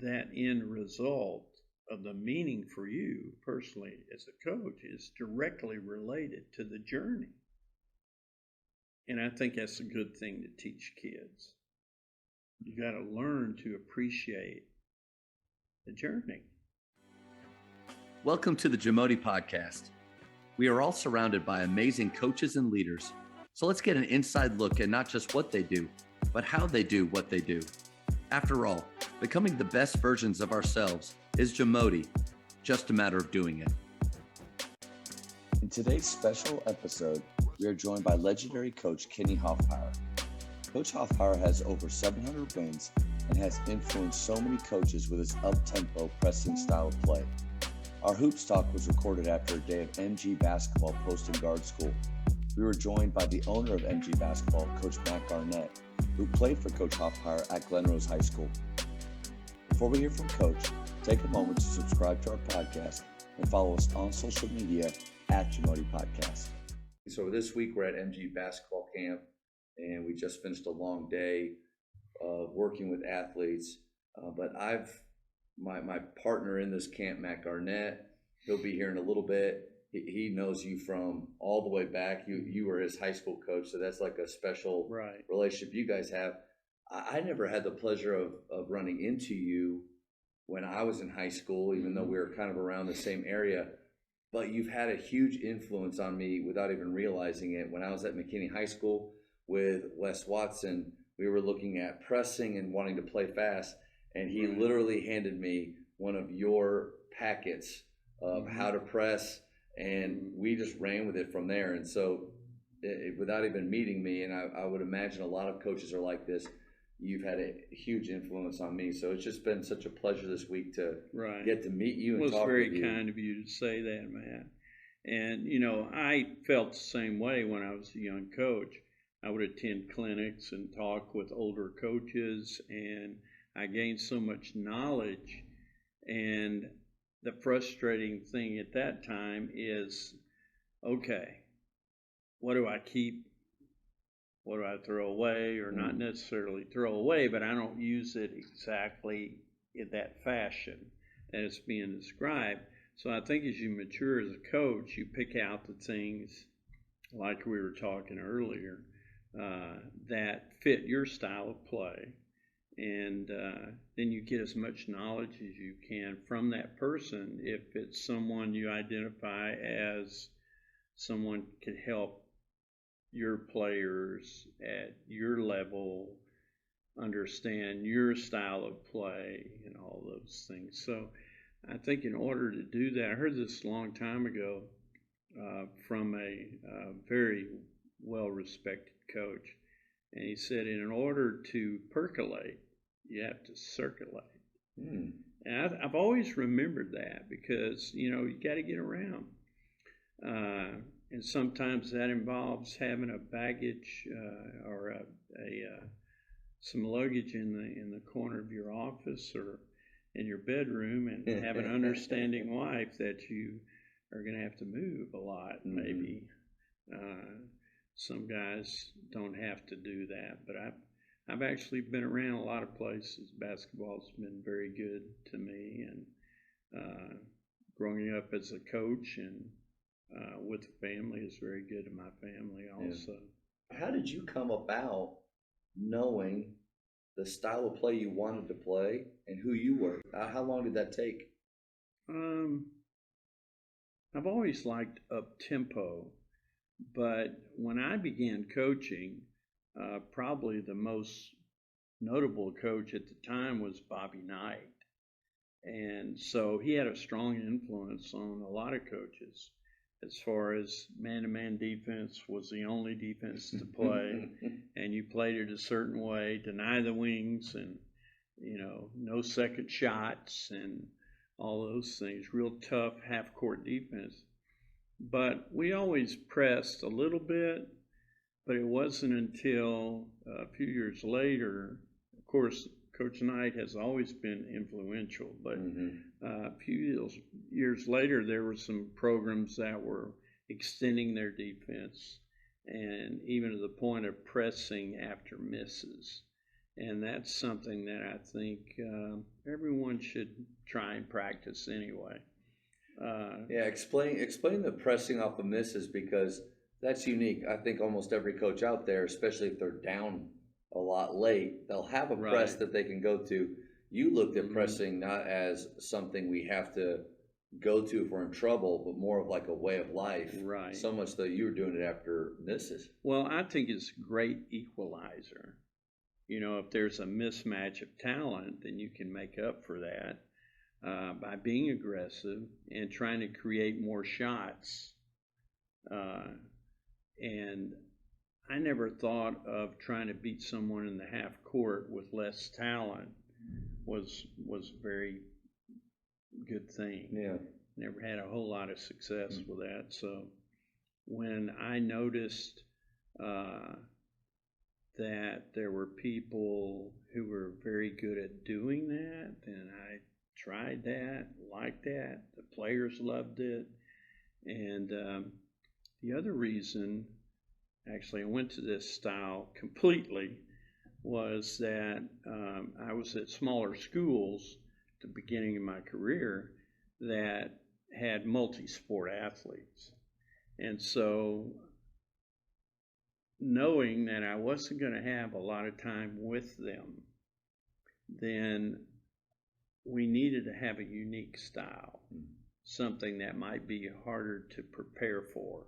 that end result of the meaning for you personally as a coach is directly related to the journey. And I think that's a good thing to teach kids. You got to learn to appreciate the journey. Welcome to the Jamodi Podcast. We are all surrounded by amazing coaches and leaders. So let's get an inside look at not just what they do, but how they do what they do. After all, becoming the best versions of ourselves is Jamodi, just a matter of doing it. In today's special episode, we are joined by legendary coach Kenny Hoffpauir. Coach Hoffpauir has over 700 wins and has influenced so many coaches with his up-tempo pressing style of play. Our Hoops Talk was recorded after a day of MG basketball post and guard school. We were joined by the owner of MG basketball, Coach Matt Garnett, who played for Coach Hoffpauir at Glenrose High School. Before we hear from Coach, take a moment to subscribe to our podcast and follow us on social media at Jamodi Podcast. So this week we're at MG basketball camp, and we just finished a long day of working with athletes. But my partner in this camp, Matt Garnett, he'll be here in a little bit. He knows you from all the way back. You were his high school coach, so that's like a special relationship you guys have. I never had the pleasure of running into you when I was in high school, even though we were kind of around the same area. But you've had a huge influence on me without even realizing it. When I was at McKinney High School with Wes Watson, we were looking at pressing and wanting to play fast, and he literally handed me one of your packets of how to press, and we just ran with it from there. And so without even meeting me, and I would imagine a lot of coaches are like this, you've had a huge influence on me. So it's just been such a pleasure this week to get to meet you and talk with you. It was very kind of you to say that, Matt. And, you know, I felt the same way when I was a young coach. I would attend clinics and talk with older coaches, and I gained so much knowledge. And the frustrating thing at that time is, okay, what do I keep? What do I throw away, or not necessarily throw away, but I don't use it exactly in that fashion that it's being described. So I think as you mature as a coach, you pick out the things, like we were talking earlier, that fit your style of play. And then you get as much knowledge as you can from that person. If it's someone you identify as someone could help your players at your level understand your style of play and all those things. So I think in order to do that, I heard this a long time ago from a very well-respected coach, and he said, in order to percolate, you have to circulate. And I've always remembered that, because, you know, you got to get around. And sometimes that involves having a baggage or some luggage in the corner of your office or in your bedroom, and have an understanding wife that you are going to have to move a lot. Maybe some guys don't have to do that, but I've actually been around a lot of places. Basketball's been very good to me, and growing up as a coach and with the family is very good to my family also. Yeah. How did you come about knowing the style of play you wanted to play and who you were? How long did that take? I've always liked up-tempo, but when I began coaching, probably the most notable coach at the time was Bobby Knight. And so he had a strong influence on a lot of coaches. As far as man-to-man defense was the only defense to play, and you played it a certain way, deny the wings, and, you know, no second shots and all those things, real tough half-court defense. But we always pressed a little bit, but it wasn't until a few years later. Of course, Coach Knight has always been influential, but a few years later, there were some programs that were extending their defense, and even to the point of pressing after misses. And that's something that I think everyone should try and practice anyway. Yeah, explain the pressing off of misses, because that's unique. I think almost every coach out there, especially if they're down a lot late, they'll have a press Right. that they can go to. You looked at Mhm. pressing not as something we have to go to if we're in trouble, but more of like a way of life. Right. So much that you were doing it after misses. Well, I think it's a great equalizer. You know, if there's a mismatch of talent, then you can make up for that by being aggressive and trying to create more shots. And I never thought of trying to beat someone in the half court with less talent was a very good thing. Yeah. Never had a whole lot of success with that. So when I noticed that there were people who were very good at doing that, and I tried that, liked that. The players loved it. And the other reason, actually, I went to this style completely, was that I was at smaller schools at the beginning of my career that had multi-sport athletes. And so knowing that I wasn't going to have a lot of time with them, then we needed to have a unique style, something that might be harder to prepare for.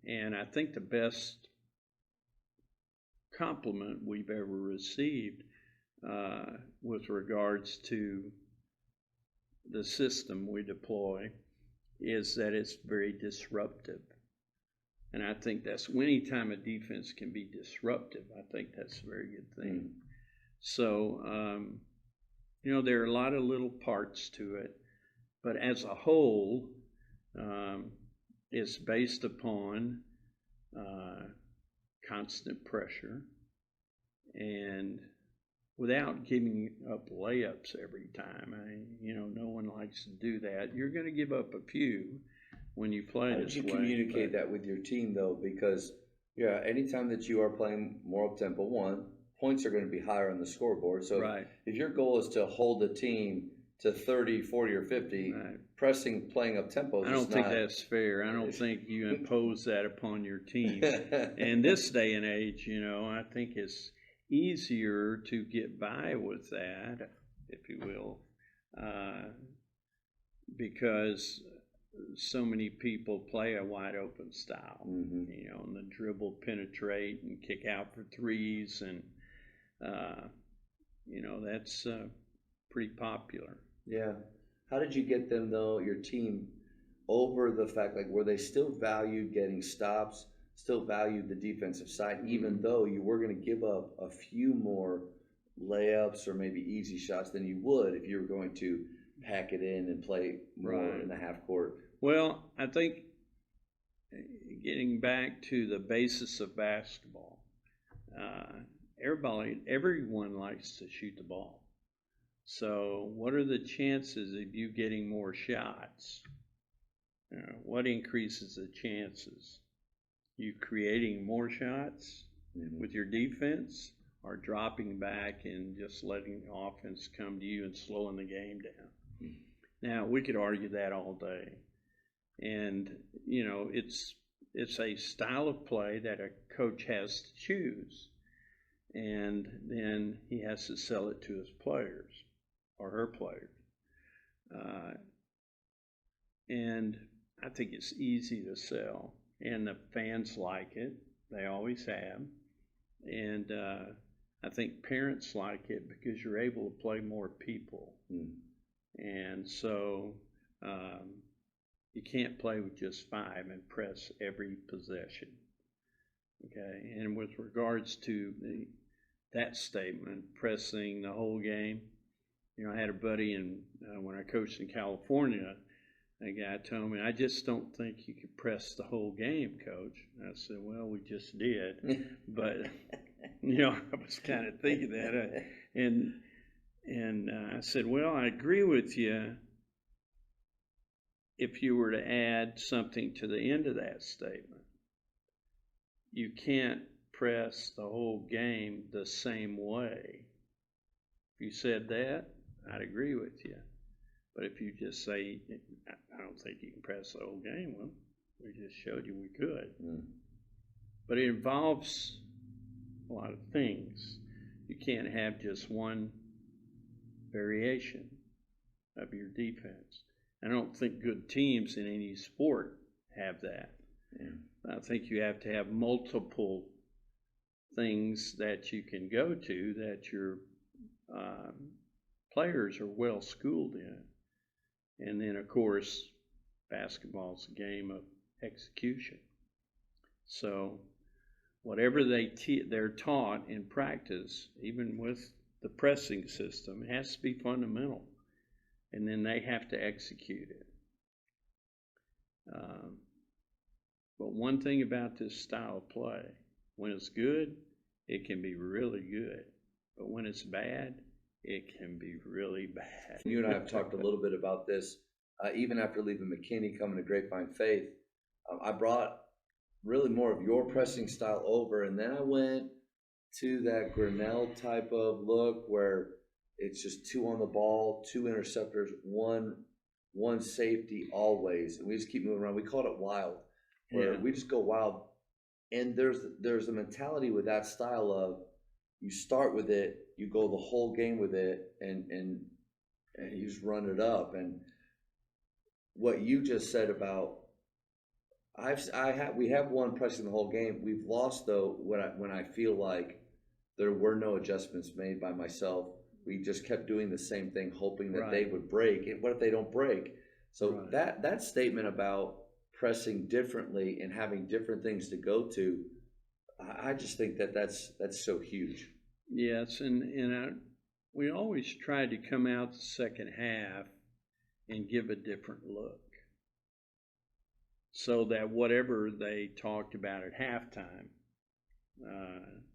And I think the best compliment we've ever received with regards to the system we deploy is that it's very disruptive. And I think that's anytime a defense can be disruptive, I think that's a very good thing. So, you know, there are a lot of little parts to it, but as a whole, it's based upon constant pressure and without giving up layups every time. You know, no one likes to do that. You're going to give up a few when you play How this did you way. communicate that with your team, though? Because, yeah, anytime that you are playing more up-tempo, one, points are going to be higher on the scoreboard. So if your goal is to hold the team to 30, 40, or 50, playing up-tempo is I don't think that's fair. I don't think you impose that upon your team. In this day and age, you know, I think it's easier to get by with that, if you will, because so many people play a wide open style, you know, and the dribble, penetrate, and kick out for threes, and you know, that's pretty popular. Yeah. How did you get them, though, your team, over the fact, like, were they still valued getting stops, still valued the defensive side, even though you were going to give up a few more layups or maybe easy shots than you would if you were going to pack it in and play more in the half court? Well, I think getting back to the basis of basketball, everyone likes to shoot the ball. So what are the chances of you getting more shots? What increases the chances? You creating more shots with your defense, or dropping back and just letting the offense come to you and slowing the game down? Now, we could argue that all day. And, you know, it's a style of play that a coach has to choose. And then he has to sell it to his players or her players. And I think it's easy to sell. And the fans like it. They always have. And I think parents like it because you're able to play more people. And so you can't play with just five and press every possession. Okay, and with regards to that statement, pressing the whole game, you know, I had a buddy when I coached in California, a guy told me, "I just don't think you could press the whole game, Coach." And I said, "Well, we just did." But, you know, I was kind of thinking that. And I said, "Well, I agree with you if you were to add something to the end of that statement. You can't press the whole game the same way. If you said that, I'd agree with you. But if you just say, I don't think you can press the whole game, well, we just showed you we could. But it involves a lot of things. You can't have just one variation of your defense. I don't think good teams in any sport have that. I think you have to have multiple things that you can go to that your players are well schooled in. And then, of course, basketball's a game of execution. So whatever they're taught in practice, even with the pressing system, it has to be fundamental. And then they have to execute it. But one thing about this style of play, when it's good, it can be really good. But when it's bad, it can be really bad. You and I have talked a little bit about this. Even after leaving McKinney, coming to Grapevine Faith, I brought really more of your pressing style over, and then I went to that Grinnell type of look where it's just 2 on the ball, 2 interceptors, one safety always, and we just keep moving around. We called it wild, where we just go wild. And there's a mentality with that style of you start with it, you go the whole game with it, and you just run it up. And what you just said about we have won pressing the whole game. We've lost though when I feel like there were no adjustments made by myself. We just kept doing the same thing, hoping that they would break. And what if they don't break? So that statement about pressing differently and having different things to go to, I just think that's so huge. Yes, and we always tried to come out the second half and give a different look, so that whatever they talked about at halftime,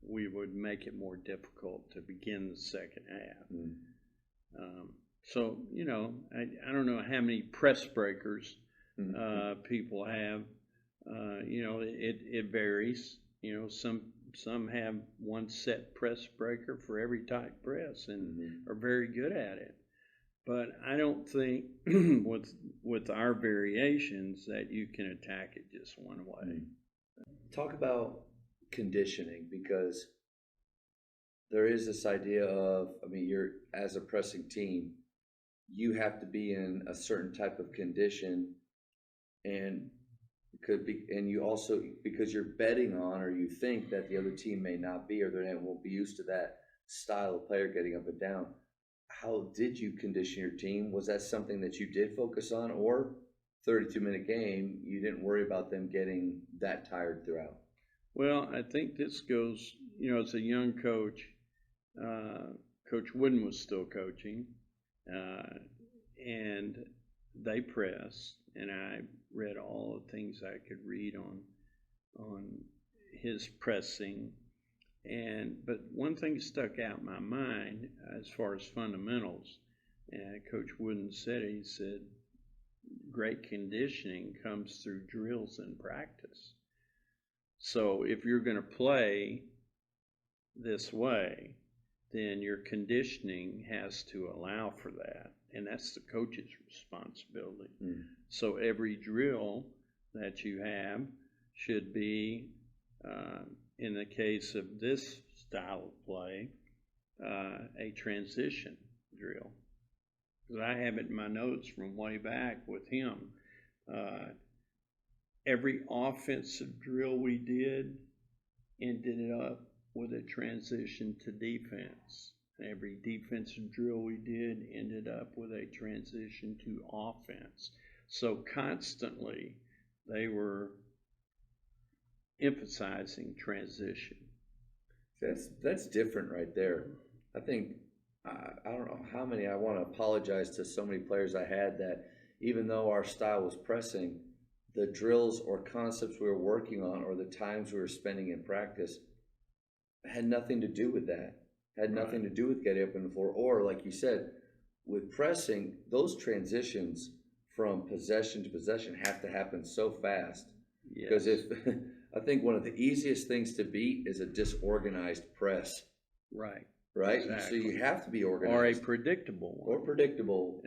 we would make it more difficult to begin the second half. So, I don't know how many press breakers people have. It varies. Some have one set press breaker for every type press and are very good at it. But I don't think with our variations that you can attack it just one way. Talk about conditioning, because there is this idea of, you're, as a pressing team, you have to be in a certain type of condition, and you also, because you're betting on, or you think that the other team may not be, or they won't be used to that style of player getting up and down. How did you condition your team? Was that something that you did focus on, or 32-minute game, you didn't worry about them getting that tired throughout? Well, I think this goes, as a young coach, Coach Wooden was still coaching, and they pressed, and I read all the things I could read on his pressing. But one thing stuck out in my mind as far as fundamentals, and Coach Wooden said, he said, great conditioning comes through drills and practice. So if you're going to play this way, then your conditioning has to allow for that. And that's the coach's responsibility. So every drill that you have should be, in the case of this style of play, a transition drill. Because I have it in my notes from way back with him. Every offensive drill we did ended up with a transition to defense. Every defensive drill we did ended up with a transition to offense. So constantly they were emphasizing transition. That's different right there. I think, I don't know how many, I want to apologize to so many players I had that even though our style was pressing, the drills or concepts we were working on or the times we were spending in practice had nothing to do with that. Had nothing to do with getting up on the floor. Or like you said, with pressing, those transitions from possession to possession have to happen so fast. Because if I think one of the easiest things to beat is a disorganized press, Right. right? So Exactly. you have to be Or a organized predictable one. or predictable.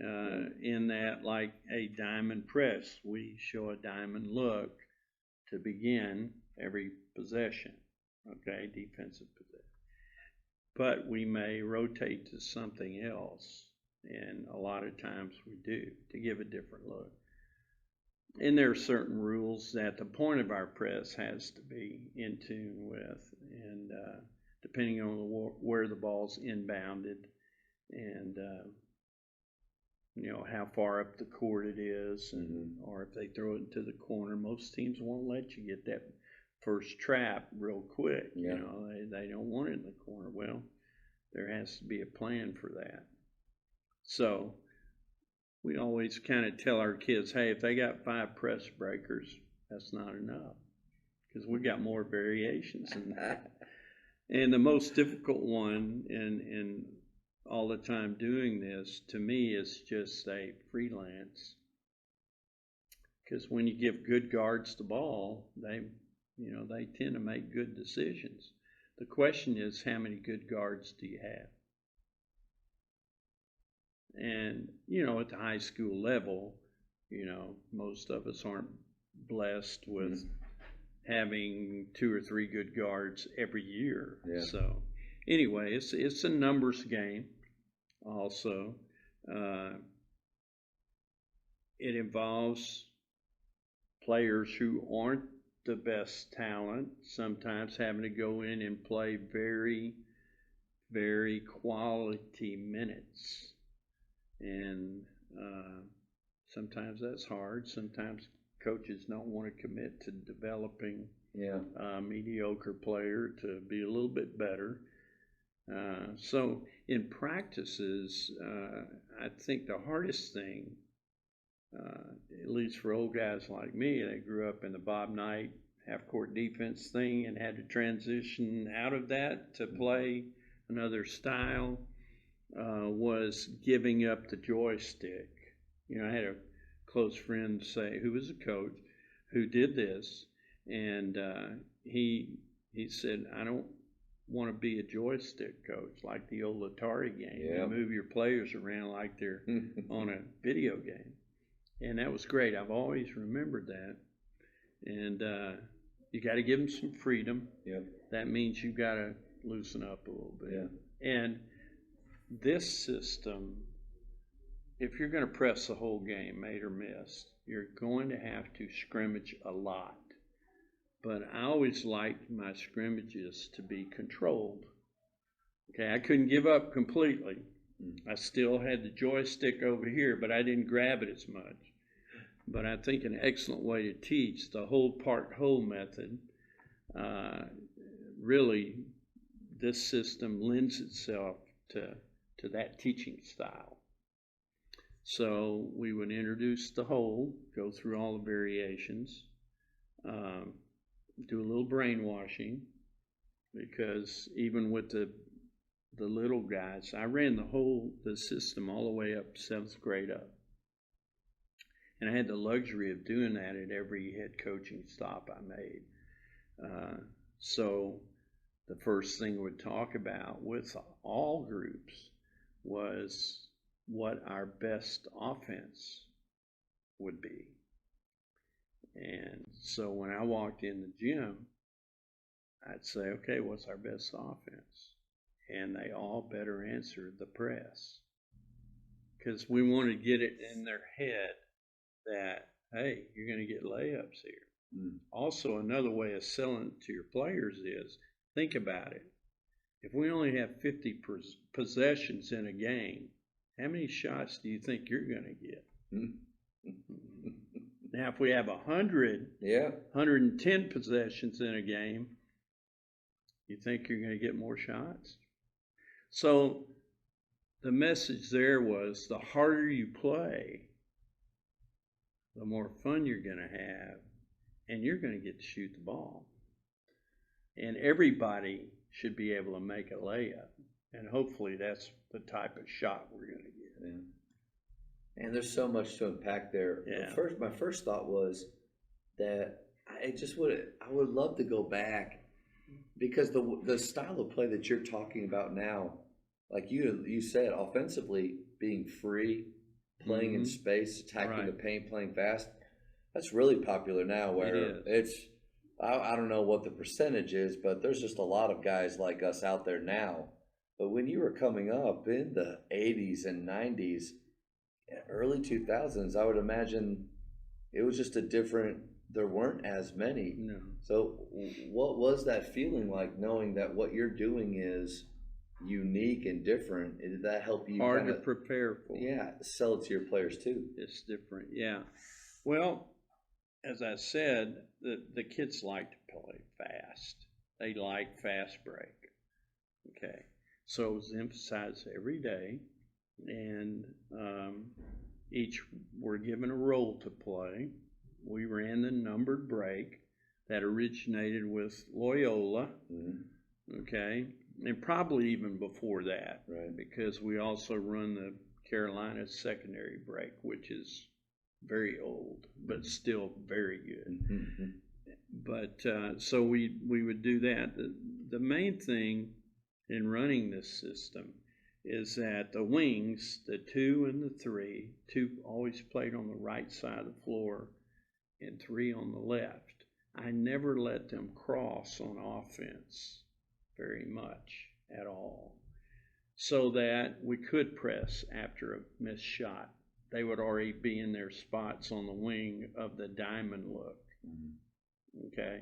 In that, like a diamond press, we show a diamond look to begin every possession, okay, defensive possession. But we may rotate to something else, and a lot of times we do, to give a different look. And there are certain rules that the point of our press has to be in tune with, and depending on where the ball's inbounded, and how far up the court it is, and or if they throw it into the corner. Most teams won't let you get that first trap real quick. Yeah. They don't want it in the corner. Well, there has to be a plan for that. So we always kind of tell our kids, hey, if they got 5 press breakers, that's not enough, because we got more variations than that. And the most difficult one, and all the time doing this, to me, is just a freelance. Because when you give good guards the ball, they tend to make good decisions. The question is, how many good guards do you have? And, at the high school level, most of us aren't blessed with having 2 or 3 good guards every year. Yeah. So anyway, it's a numbers game also. It involves players who aren't the best talent, sometimes having to go in and play very, very quality minutes. And sometimes that's hard. Sometimes coaches don't want to commit to developing a mediocre player to be a little bit better. So in practices, I think the hardest thing, at least for old guys like me that grew up in the Bob Knight half-court defense thing and had to transition out of that to play another style, was giving up the joystick. I had a close friend who was a coach, who did this, and he said, I don't want to be a joystick coach like the old Atari game. Yeah. You move your players around like they're on a video game. And that was great. I've always remembered that. And you got to give them some freedom. Yep. That means you got to loosen up a little bit. Yeah. And this system, if you're going to press the whole game, made or missed, you're going to have to scrimmage a lot. But I always liked my scrimmages to be controlled. Okay, I couldn't give up completely. I still had the joystick over here, but I didn't grab it as much. But I think an excellent way to teach the hold part hold method, really, this system lends itself to that teaching style. So we would introduce the hold, go through all the variations, do a little brainwashing, because even with the little guys, I ran the system all the way up 7th grade up. And I had the luxury of doing that at every head coaching stop I made. So the first thing we'd talk about with all groups was what our best offense would be. And so when I walked in the gym, I'd say, okay, what's our best offense? And they all better answered the press. Because we want to get it in their head that, hey, you're going to get layups here. Also, another way of selling it to your players is, think about it. If we only have 50 possessions in a game, how many shots do you think you're going to get? Now, if we have 110 possessions in a game, you think you're going to get more shots? So the message there was, the harder you play, the more fun you're going to have, and you're going to get to shoot the ball. And everybody should be able to make a layup. And hopefully that's the type of shot we're going to get. Yeah. And there's so much to unpack there. Yeah. My first thought was that I would love to go back because the style of play that you're talking about now, like you said, offensively being free, playing in space, attacking the paint, playing fast, that's really popular now. Where I don't know what the percentage is, but there's just a lot of guys like us out there now. But when you were coming up in the 80s and 90s, early 2000s, I would imagine it was just a different, there weren't as many. No. So what was that feeling like, knowing that what you're doing is unique and different? Did that help you Hard to prepare for. Yeah, sell it to your players too. It's different, yeah. Well, as I said, the kids like to play fast. They like fast break. Okay. So it was emphasized every day, and each were given a role to play. We ran the numbered break that originated with Loyola, okay, and probably even before that, right? Because we also run the Carolina secondary break, which is very old, but still very good. But so we would do that. The main thing in running this system is that the wings, the 2 and the 3, 2 always played on the right side of the floor and 3 on the left. I never let them cross on offense very much at all, so that we could press after a missed shot. They would already be in their spots on the wing of the diamond look. Okay?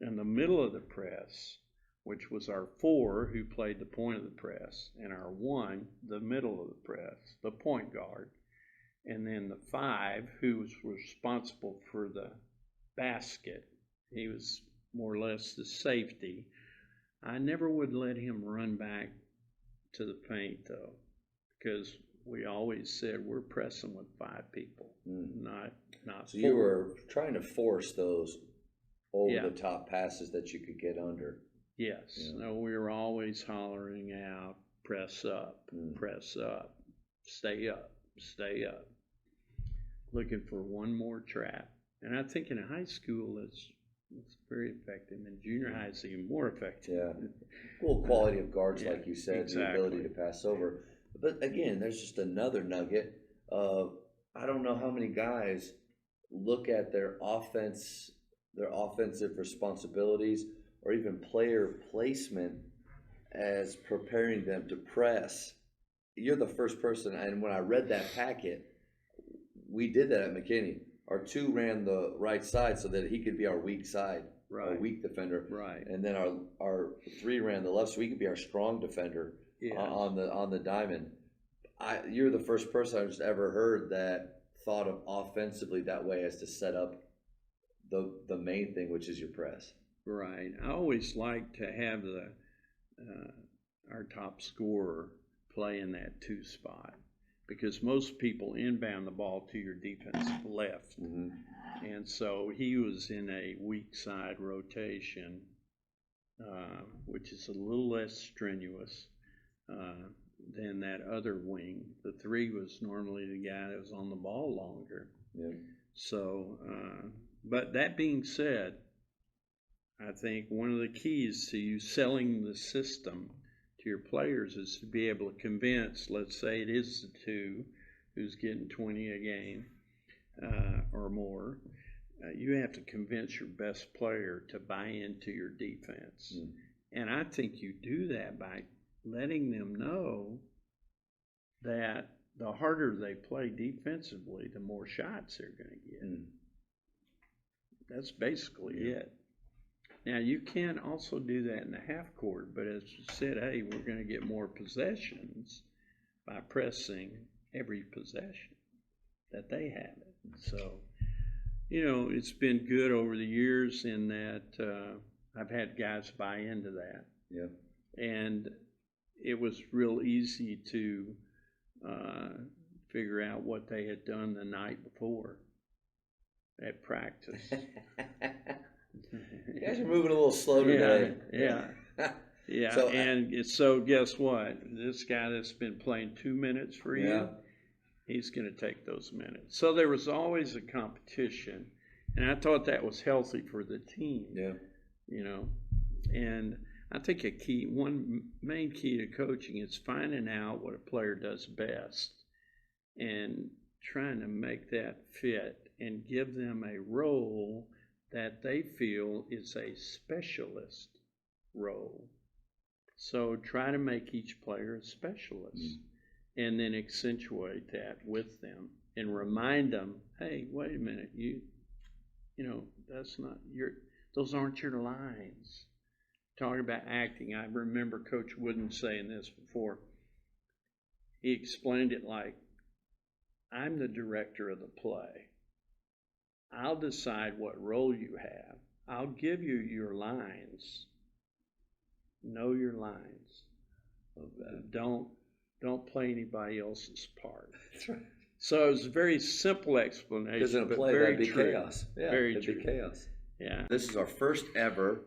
In the middle of the press, which was our 4 who played the point of the press, and our 1, the middle of the press, the point guard, and then the 5 who was responsible for the basket. He was more or less the safety. I never would let him run back to the paint, though, because we always said we're pressing with 5 people, not so 4. You were trying to force those over the top passes that you could get under. Yes. Yeah. No, we were always hollering out, press up, stay up, stay up, looking for one more trap. And I think in high school it's very effective. In junior high it's even more effective. Yeah. Well, quality of guards, like you said, the ability to pass over. But again, there's just another nugget of, I don't know how many guys look at their offensive responsibilities or even player placement as preparing them to press. You're the first person, and when I read that packet, we did that at McKinney. Our 2 ran the right side so that he could be our weak side, our weak defender. Right. And then our 3 ran the left so he could be our strong defender on the diamond. You're the first person I've just ever heard that thought of offensively that way, as to set up the main thing, which is your press. Right. I always like to have our top scorer play in that 2 spot, because most people inbound the ball to your defensive left. And so he was in a weak side rotation, which is a little less strenuous than that other wing. The 3 was normally the guy that was on the ball longer. Yeah. So, but that being said, I think one of the keys to you selling the system to your players is to be able to convince, let's say it is the 2 who's getting 20 a game or more, you have to convince your best player to buy into your defense. And I think you do that by letting them know that the harder they play defensively, the more shots they're going to get. That's basically it. Now, you can also do that in the half court, but as you said, hey, we're going to get more possessions by pressing every possession that they have it. So, it's been good over the years in that I've had guys buy into that. Yeah. And it was real easy to figure out what they had done the night before at practice. You guys are moving a little slow today. Yeah. So guess what? This guy that's been playing 2 minutes for you, he's going to take those minutes. So there was always a competition, And I thought that was healthy for the team. Yeah. You know, and I think one main key to coaching is finding out what a player does best and trying to make that fit and give them a role that they feel is a specialist role. So try to make each player a specialist and then accentuate that with them and remind them, hey, wait a minute, you know, those aren't your lines. Talking about acting, I remember Coach Wooden saying this before. He explained it like, I'm the director of the play. I'll decide what role you have. I'll give you your lines. Know your lines. Don't play anybody else's part. That's right. So it was a very simple explanation. Because in a but play, very that'd be true. chaos. Yeah, Very it'd true. be chaos. Yeah. This is our first ever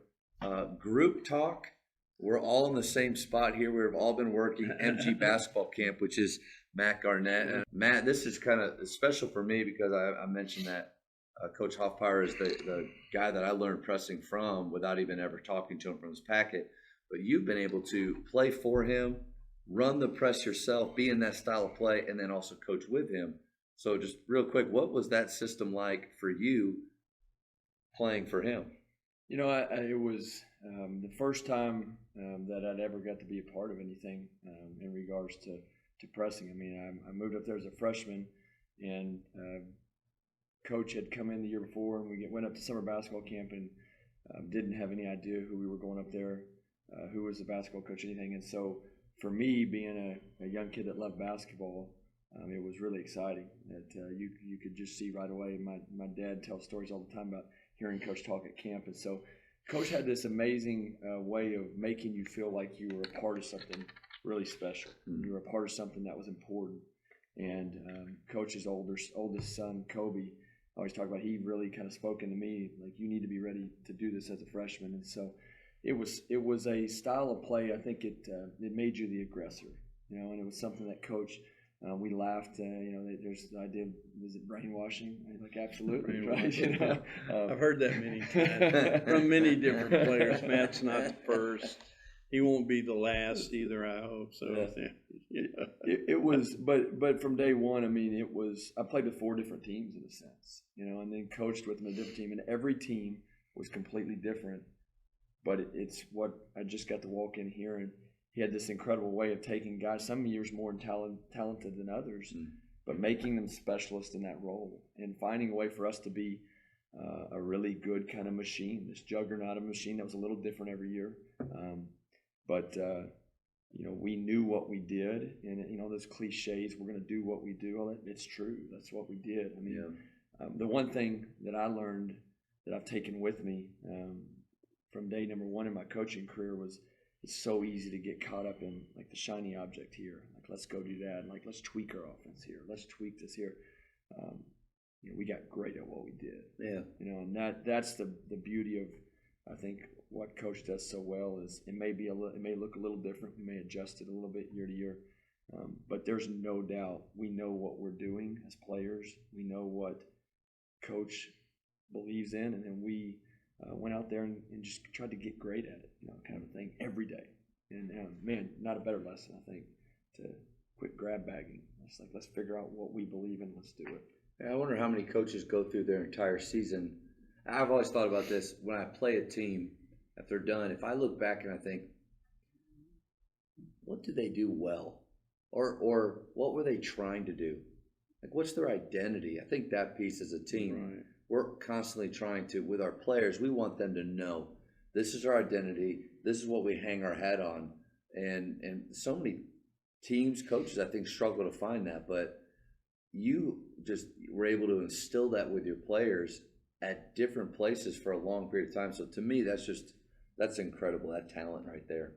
group talk. We're all in the same spot here. We've all been working MG basketball camp, which is Matt Garnett. And Matt, this is kind of special for me because I mentioned that Coach Hoffpauir is the guy that I learned pressing from without even ever talking to him from his packet. But you've been able to play for him, run the press yourself, be in that style of play, and then also coach with him. So just real quick, what was that system like for you playing for him? You know, it was the first time that I'd ever got to be a part of anything in regards to pressing. I mean, I moved up there as a freshman, and Coach had come in the year before, and we went up to summer basketball camp and didn't have any idea who we were going up there, who was the basketball coach, anything. And so for me, being a young kid that loved basketball, it was really exciting. That you could just see right away. My dad tells stories all the time about hearing Coach talk at camp. And so Coach had this amazing way of making you feel like you were a part of something really special. You were a part of something that was important. And Coach's oldest son, Kobe, I always talk about, he really kind of spoke into me, like, you need to be ready to do this as a freshman. And so it was a style of play. I think it made you the aggressor, you know, and it was something that Coach, we laughed, you know, there's the idea, was it brainwashing? Like, absolutely, right? You know? I've heard that many times from many different players. Matt's not the first. He won't be the last either, I hope. So yeah. It was, but from day one, I mean, I played with 4 different teams in a sense, you know, and then coached with a different team, and every team was completely different. But it's what I just got to walk in here, and he had this incredible way of taking guys, some years more talented than others, but making them specialists in that role and finding a way for us to be a really good kind of machine, this juggernaut of a machine that was a little different every year. But you know, we knew what we did, and you know, those cliches, we're going to do what we do. Well, it's true. That's what we did. I mean, the one thing that I learned that I've taken with me from day number 1 in my coaching career was, it's so easy to get caught up in like the shiny object here. Like, let's go do that. And like, let's tweak our offense here. Let's tweak this here. You know, we got great at what we did. Yeah. You know, and that's the beauty of, I think, what Coach does so well is it may look a little different. We may adjust it a little bit year to year, but there's no doubt we know what we're doing as players. We know what Coach believes in, and then we went out there and just tried to get great at it, you know, kind of a thing every day. And man, not a better lesson, I think, to quit grab bagging. It's like, let's figure out what we believe in. Let's do it. Yeah, I wonder how many coaches go through their entire season. I've always thought about this when I play a team. If they're done, if I look back and I think, what did they do well, or what were they trying to do? Like, what's their identity? I think that piece as a team. Right. We're constantly trying to, with our players, we want them to know this is our identity. This is what we hang our hat on. And so many teams, coaches, I think, struggle to find that. But you just were able to instill that with your players at different places for a long period of time. So to me, that's incredible, that talent right there.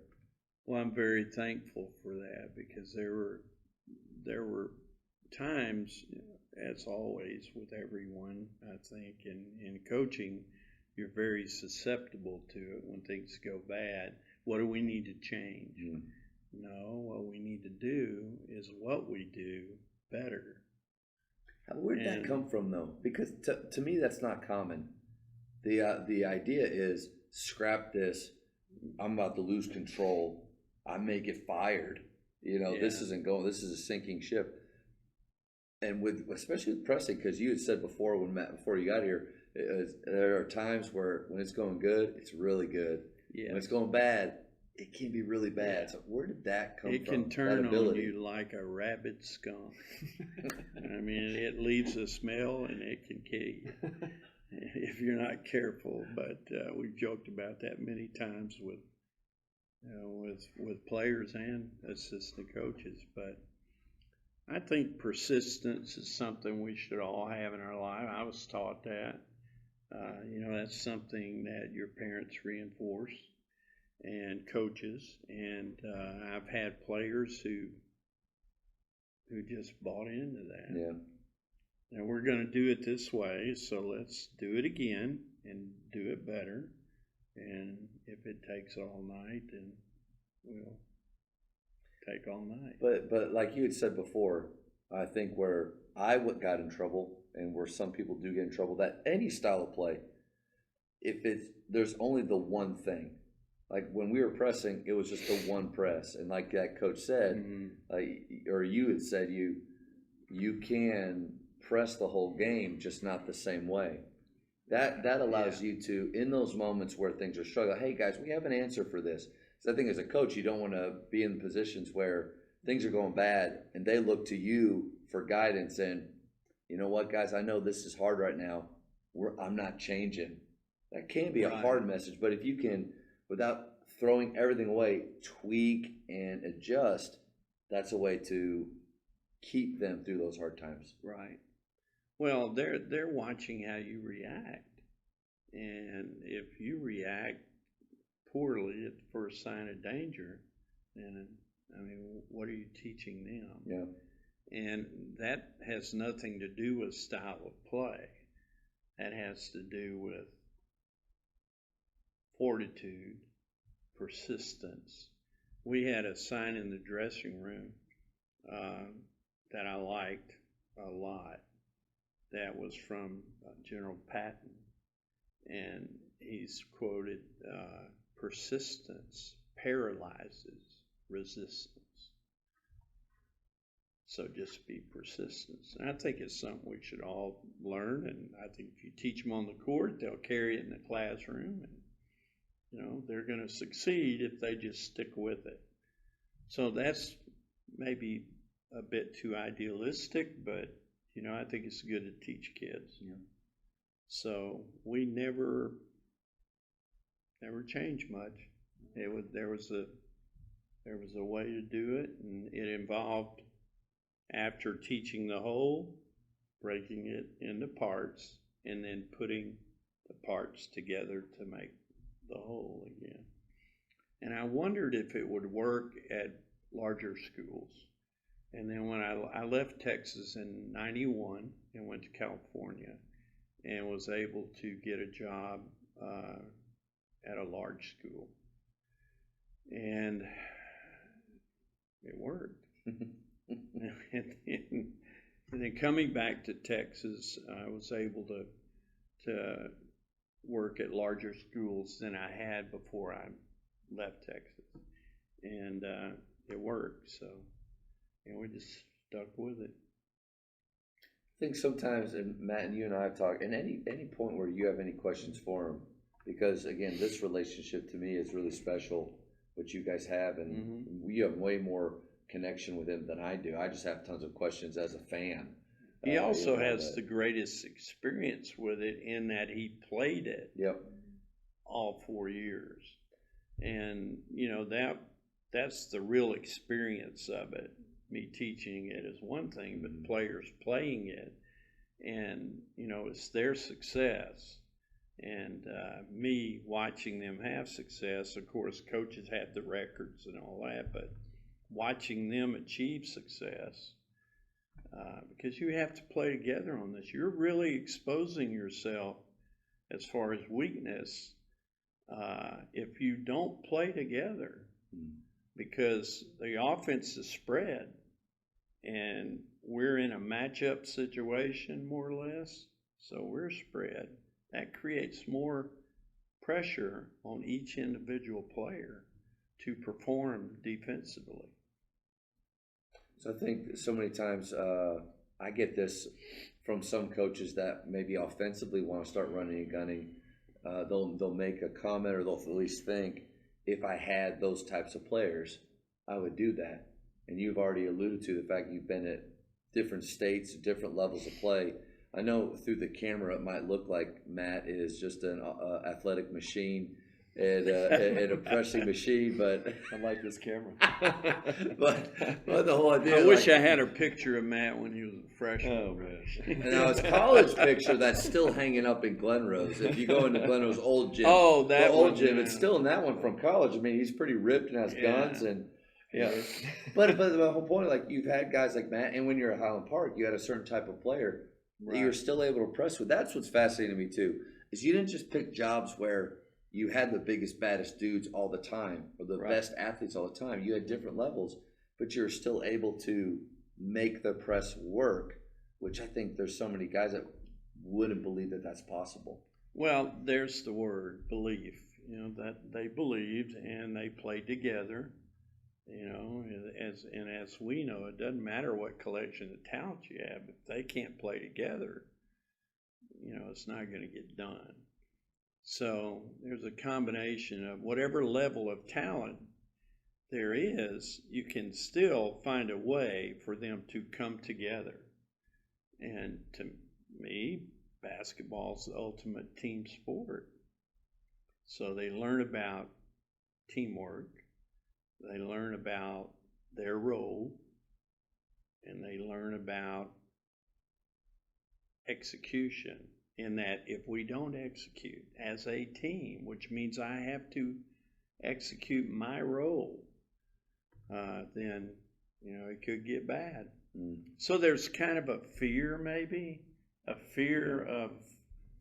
Well, I'm very thankful for that, because there were times, as always with everyone, I think, in coaching, you're very susceptible to it when things go bad. What do we need to change? No, what we need to do is what we do better. Where did that come from, though? Because to me, that's not common. The idea is scrap this. I'm about to lose control. I may get fired. This isn't going. This is a sinking ship. And especially with pressing, because you had said before before you got here, there are times where when it's going good, it's really good. Yeah. When it's going bad, it can be really bad. Yeah. So where did that come from? It can turn on you like a rabid skunk. I mean, it leaves a smell and it can kill you if you're not careful. But we've joked about that many times with players and assistant coaches. But I think persistence is something we should all have in our life. I was taught that. That's something that your parents reinforce and coaches. And I've had players who just bought into that. Yeah. And we're going to do it this way, so let's do it again and do it better. And if it takes all night, then we'll take all night. But like you had said before, I think where I got in trouble and where some people do get in trouble, that any style of play, there's only the one thing. Like when we were pressing, it was just the one press, and like that coach said, or you had said, you can press the whole game, just not the same way. That allows you to, in those moments where things are struggling, hey guys, we have an answer for this. So I think as a coach, you don't want to be in positions where things are going bad and they look to you for guidance. And you know what, guys, I know this is hard right now. I'm not changing. That can be a hard message, but if you can, without throwing everything away, tweak and adjust, that's a way to keep them through those hard times. Right. Well, they're watching how you react. And if you react poorly at the first sign of danger, then, I mean, what are you teaching them? Yeah. And that has nothing to do with style of play. That has to do with fortitude, persistence. We had a sign in the dressing room that I liked a lot. That was from General Patton, and he's quoted, persistence paralyzes resistance. So just be persistent. And I think it's something we should all learn, and I think if you teach them on the court, they'll carry it in the classroom, and they're going to succeed if they just stick with it. So that's maybe a bit too idealistic, but I think it's good to teach kids. Yeah. So we never changed much. There was a way to do it, and it involved, after teaching the whole, breaking it into parts, and then putting the parts together to make the whole again. And I wondered if it would work at larger schools. And then when I left Texas in 91 and went to California and was able to get a job at a large school. And it worked. and then coming back to Texas, I was able to work at larger schools than I had before I left Texas. And it worked. So we just stuck with it. I think sometimes, and Matt and you and I have talked, and any point where you have any questions for him, because again, this relationship to me is really special, what you guys have, and you have way more connection with him than I do. I just have tons of questions as a fan. He also has the greatest experience with it in that he played it all 4 years. And, that's the real experience of it. Me teaching it is one thing, but players playing it, and it's their success, and me watching them have success. Of course, coaches have the records and all that, but watching them achieve success, because you have to play together on this. You're really exposing yourself as far as weakness if you don't play together, because the offense is spread. And we're in a matchup situation, more or less. So we're spread. That creates more pressure on each individual player to perform defensively. So I think so many times I get this from some coaches that maybe offensively want to start running and gunning. They'll make a comment, or they'll at least think, if I had those types of players, I would do that. And you've already alluded to the fact you've been at different states, different levels of play. I know through the camera it might look like Matt is just an athletic machine and a pressing machine, but I like this camera. but the whole idea. I wish I had a picture of Matt when he was a freshman. Oh man! And now his college picture that's still hanging up in Glenrose. If you go into Glenrose old gym, that old one, gym, yeah. it's still in that one from college. I mean, he's pretty ripped and has Yeah. guns and. Yeah, but the whole point, like you've had guys like Matt, and when you're at Highland Park, you had a certain type of player that you're still able to press with. That's what's fascinating to me too, is you didn't just pick jobs where you had the biggest, baddest dudes all the time, or the best athletes all the time. You had different levels, but you're still able to make the press work, which I think there's so many guys that wouldn't believe that that's possible. Well, there's the word, belief. You know, that they believed and they played together. You know, as we know, it doesn't matter what collection of talent you have. If they can't play together, you know, it's not going to get done. So there's a combination of whatever level of talent there is, you can still find a way for them to come together. And to me, basketball's the ultimate team sport. So they learn about teamwork. They learn about their role, and they learn about execution, in that if we don't execute as a team, which means I have to execute my role, then, you know, it could get bad. So there's kind of a fear, maybe, a fear of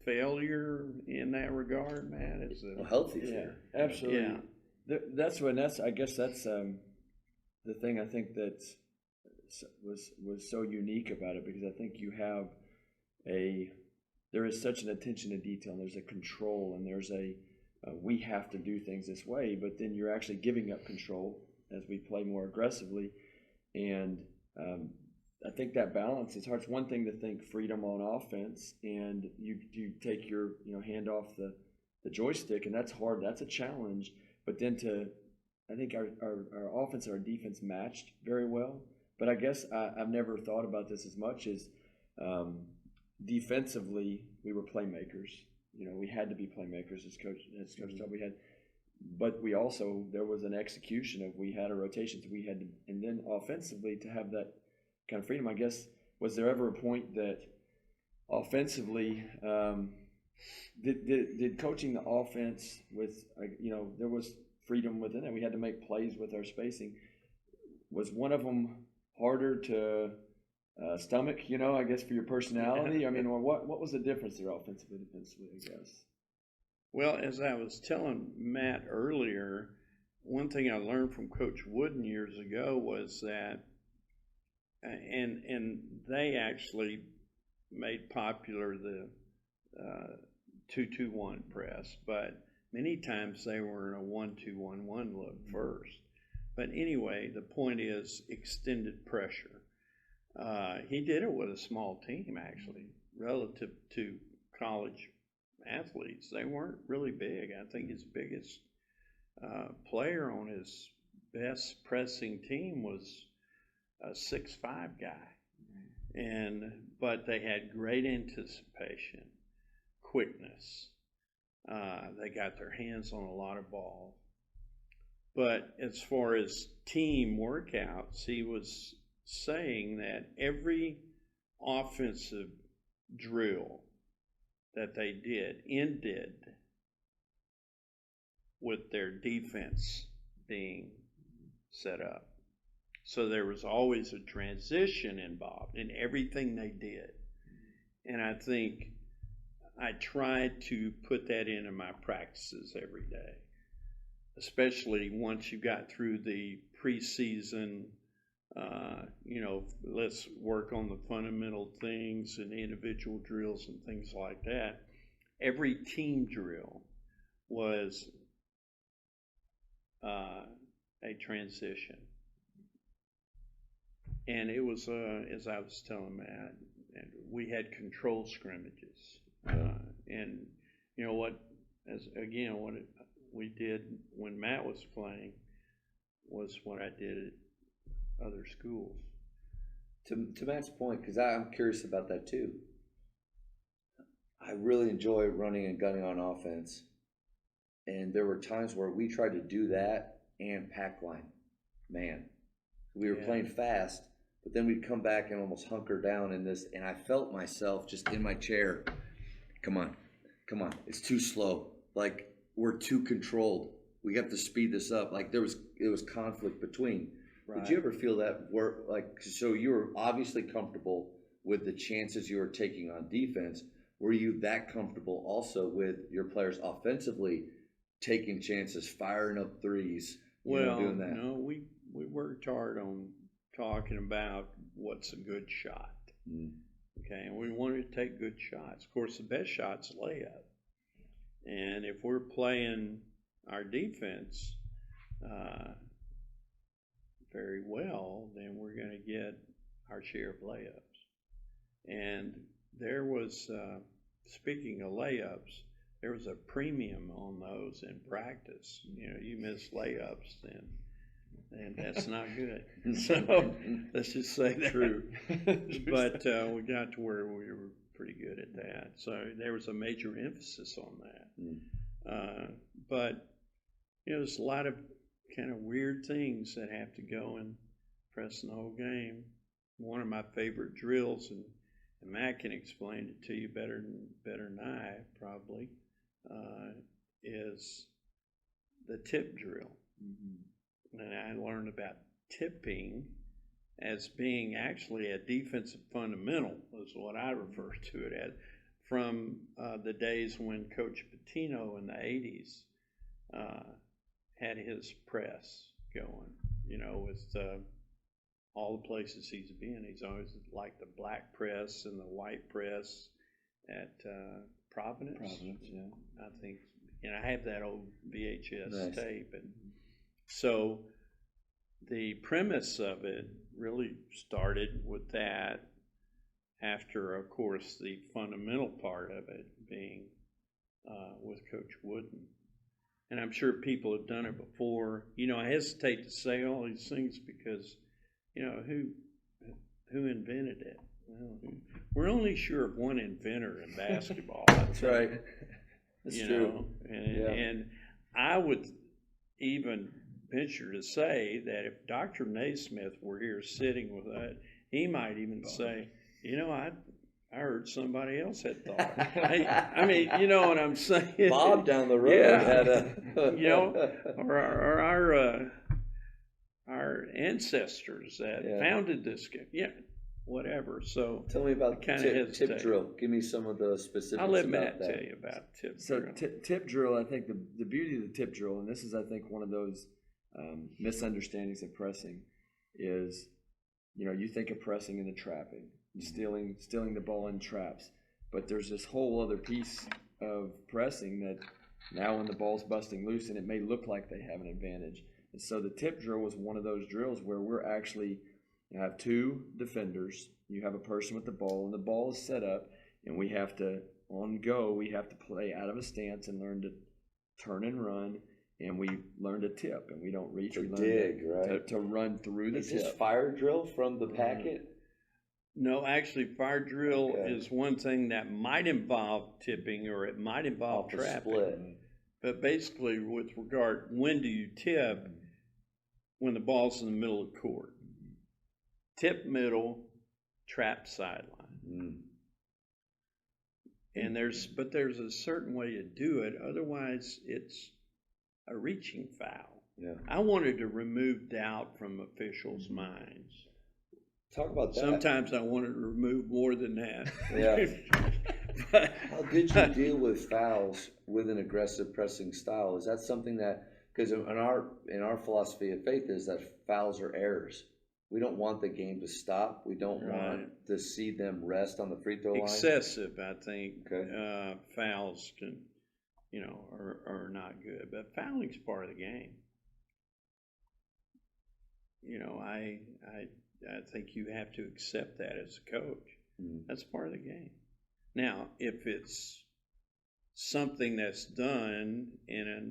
failure in that regard, Matt. Is a healthy fear. Yeah, absolutely. Yeah. I guess that's the thing I think that was so unique about it, because I think you have there is such an attention to detail, and there's a control, and there's we have to do things this way, but then you're actually giving up control as we play more aggressively, and I think that balance is hard. It's one thing to think freedom on offense, and you take your hand off the joystick, and that's hard. That's a challenge. But then I think our offense and our defense matched very well. But I guess I've never thought about this as much as defensively we were playmakers. You know, we had to be playmakers as coach told we had. But we also, there was an execution of, we had a rotation, so we had to, and then offensively to have that kind of freedom. I guess, was there ever a point that offensively, did coaching the offense with, there was freedom within it. We had to make plays with our spacing. Was one of them harder to stomach, I guess, for your personality? I mean, or what was the difference there offensively, defensively, I guess? Well, as I was telling Matt earlier, one thing I learned from Coach Wooden years ago was that, and they actually made popular the 2-2-1 press, but many times they were in a 1-2-1-1 look first. But anyway, the point is extended pressure. He did it with a small team, actually, relative to college athletes. They weren't really big. I think his biggest player on his best pressing team was a 6'5" guy. But they had great anticipation, quickness. They got their hands on a lot of ball. But as far as team workouts, he was saying that every offensive drill that they did ended with their defense being set up. So there was always a transition involved in everything they did. And I think I tried to put that into my practices every day, especially once you got through the preseason let's work on the fundamental things and individual drills and things like that. Every team drill was a transition. And it was, as I was telling Matt, we had control scrimmages. And you know what, what we did when Matt was playing was what I did at other schools. To Matt's point, because I'm curious about that too. I really enjoy running and gunning on offense. And there were times where we tried to do that and pack line. Man, we were playing fast, but then we'd come back and almost hunker down in this. And I felt myself just in my chair. Come on. It's too slow. Like, we're too controlled. We have to speed this up. Like, it was conflict between. Right. Did you ever feel that so you were obviously comfortable with the chances you were taking on defense. Were you that comfortable also with your players offensively taking chances, firing up threes, doing that? No, we worked hard on talking about what's a good shot. Okay, and we wanted to take good shots. Of course, the best shot's layup. And if we're playing our defense very well, then we're going to get our share of layups. And there was, speaking of layups, there was a premium on those in practice. You miss layups, then that's not good. So let's just say that. True. But we got to where we were pretty good at that. So there was a major emphasis on that. But there's a lot of kind of weird things that have to go in pressing the whole game. One of my favorite drills, and Matt can explain it to you better than I probably, is the tip drill. And I learned about tipping as being actually a defensive fundamental, is what I refer to it as, from the days when Coach Patino in the 80s had his press going, with all the places he's been. He's always like the black press and the white press at Providence. I think, and I have that old VHS tape. And so the premise of it really started with that, after, of course, the fundamental part of it being with Coach Wooden. And I'm sure people have done it before. I hesitate to say all these things because, who invented it? Well, we're only sure of one inventor in basketball. That's right. That's true. And I would even venture to say that if Dr. Naismith were here sitting with us, he might even say, I heard somebody else had thought. I mean, you know what I'm saying? Bob down the road had a, or our ancestors that founded this game. Whatever. So tell me about tip drill. Give me some of the specifics. I'll let Matt tell you about tip drill. So tip drill, I think the beauty of the tip drill, and this is, I think, one of those misunderstandings of pressing, is, you think of pressing and the trapping, stealing the ball in traps, but there's this whole other piece of pressing that now when the ball's busting loose and it may look like they have an advantage. And so the tip drill was one of those drills where we're actually, you have two defenders, you have a person with the ball, and the ball is set up, and we have to, on go, we have to play out of a stance and learn to turn and run, and we learn to tip, and we don't reach. To we learn dig, right? To run through the tip. Is this fire drill from the packet? No, actually, fire drill is one thing that might involve tipping, or it might involve trapping. Split. But basically, with regard, when do you tip? When the ball's in the middle of the court. Tip middle, trap sideline. And there's a certain way to do it. Otherwise, it's a reaching foul. Yeah. I wanted to remove doubt from officials' minds. Talk about that. Sometimes I wanted to remove more than that. Yeah. How did you deal with fouls with an aggressive pressing style? Is that something that, because in our philosophy of faith is that fouls are errors. we don't want the game to stop. We don't want to see them rest on the free throw line. Excessive, I think. Okay. Fouls can, are not good, but fouling's part of the game. I think you have to accept that as a coach. Mm-hmm. That's part of the game. Now, if it's something that's done in a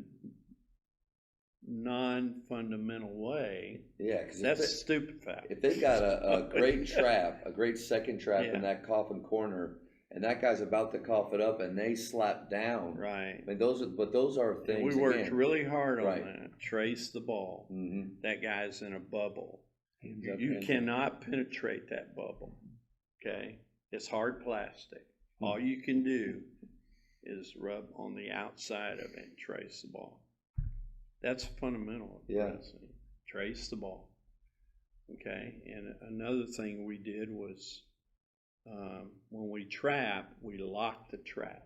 non-fundamental way, yeah, because that's a stupid foul. If they've got a great trap, a great second trap in that coffin corner, and that guy's about to cough it up, and they slap down. Right. I mean, those are things. And we worked really hard on right. that. Trace the ball. Mm-hmm. That guy's in a bubble. You cannot penetrate that bubble. Okay? It's hard plastic. Mm-hmm. All you can do is rub on the outside of it and trace the ball. That's fundamental. Pressing. Trace the ball. Okay? And another thing we did was when we trap, we lock the trap.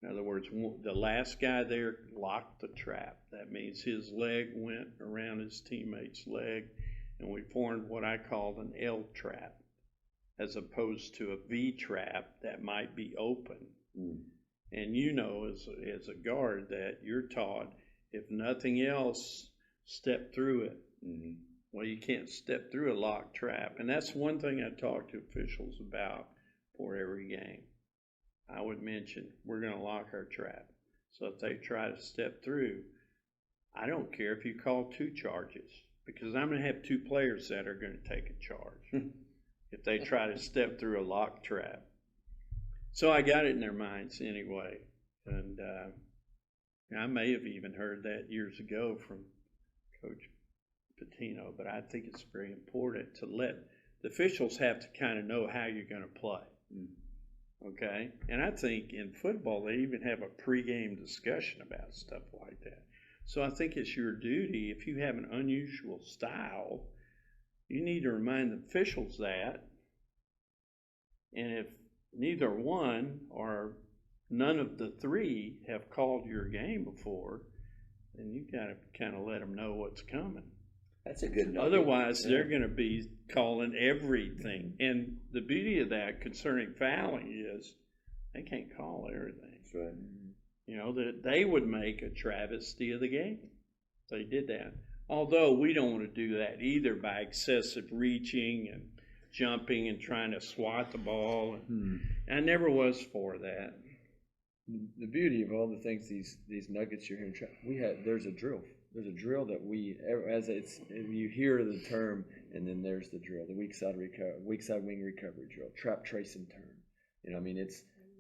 In other words, the last guy there locked the trap. That means his leg went around his teammate's leg, and we formed what I called an L trap, as opposed to a V trap that might be open. Mm. And as a guard, that you're taught, if nothing else, step through it. Mm-hmm. Well, you can't step through a locked trap. And that's one thing I talk to officials about for every game. I would mention, we're going to lock our trap. So if they try to step through, I don't care if you call 2 charges, because I'm going to have 2 players that are going to take a charge if they try to step through a locked trap. So I got it in their minds anyway. And I may have even heard that years ago from Coach Patino, but I think it's very important to let the officials have to kind of know how you're going to play. Okay? And I think in football, they even have a pregame discussion about stuff like that. So I think it's your duty, if you have an unusual style, you need to remind the officials that. And if neither one or none of the 3 have called your game before, then you got to kind of let them know what's coming. That's a good note. Otherwise, they're going to be calling everything. And the beauty of that concerning fouling is they can't call everything. That's right. That they would make a travesty of the game. They did that. Although we don't want to do that either by excessive reaching and jumping and trying to swat the ball. I never was for that. The beauty of all the things, these nuggets you're hearing, there's a drill. There's a drill that you hear the term, and then there's the drill, the weak side wing recovery drill, trap, trace, and turn.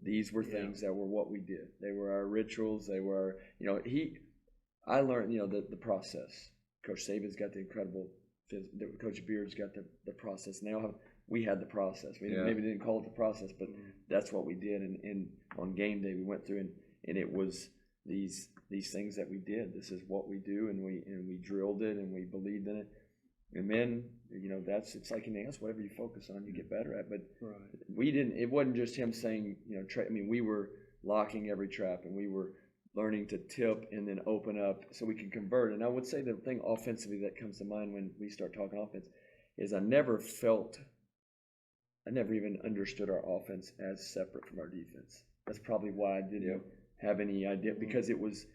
These were things that were what we did. They were our rituals. They were, I learned, the process. Coach Saban's got the incredible, Coach Beard's got the process. Now we had the process. We maybe didn't call it the process, but that's what we did. And on game day, we went through and it was these things that we did. This is what we do, and we drilled it, and we believed in it. And then, it's like anything else. Whatever you focus on, you get better at. But we didn't. It wasn't just him saying, we were locking every trap, and we were learning to tip and then open up so we can convert. And I would say the thing offensively that comes to mind when we start talking offense is I never even understood our offense as separate from our defense. That's probably why I didn't have any idea, because it was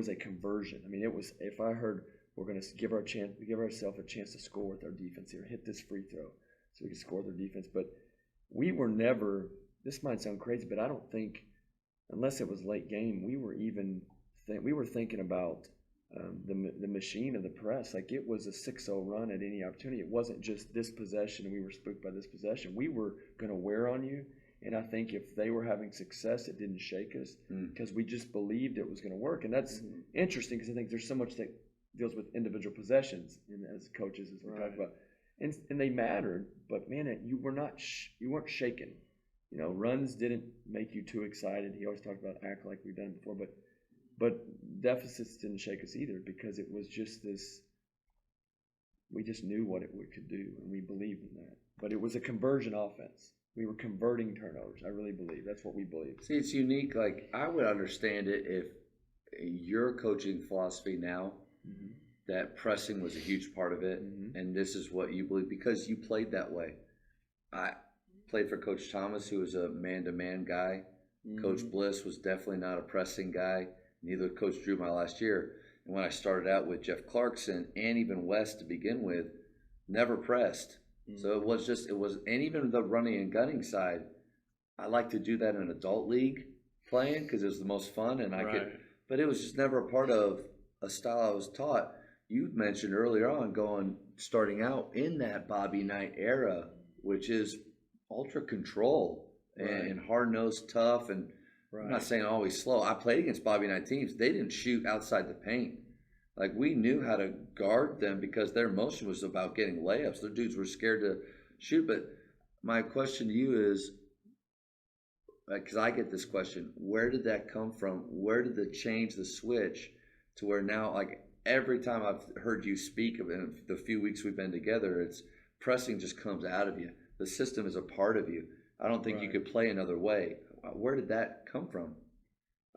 a conversion. It was, if I heard we're going to give ourselves a chance to score with our defense here, hit this free throw so we can score with our defense. But we were never, this might sound crazy, but I don't think, unless it was late game, we were thinking about the machine of the press. Like, it was a 6-0 run at any opportunity. It wasn't just this possession and we were spooked by this possession. We were going to wear on you. And I think if they were having success, it didn't shake us because we just believed it was going to work. And that's interesting, because I think there's so much that deals with individual possessions, and as coaches, as we talk about, and they mattered. But man, you weren't shaken. Runs didn't make you too excited. He always talked about act like we've done before, but deficits didn't shake us either, because it was just this. We just knew what it could do, and we believed in that. But it was a conversion offense. We were converting turnovers. I really believe that's what we believe. See, it's unique. Like, I would understand it if your coaching philosophy now that pressing was a huge part of it, and this is what you believe because you played that way. I played for Coach Thomas, who was a man-to-man guy. Coach Bliss was definitely not a pressing guy. Neither Coach Drew my last year. And when I started out with Jeff Clarkson and even Wes to begin with, never pressed. So it was, and even the running and gunning side, I like to do that in adult league playing because it was the most fun, and but it was just never a part of a style I was taught. You mentioned earlier on starting out in that Bobby Knight era, which is ultra control and hard-nosed, tough, and I'm not saying always slow. I played against Bobby Knight teams. They didn't shoot outside the paint. Like, we knew how to guard them because their motion was about getting layups. Their dudes were scared to shoot. But my question to you is, because I get this question, where did that come from? Where did the switch to where now, like, every time I've heard you speak of it in the few weeks we've been together, it's pressing just comes out of you. The system is a part of you. I don't think you could play another way. Where did that come from?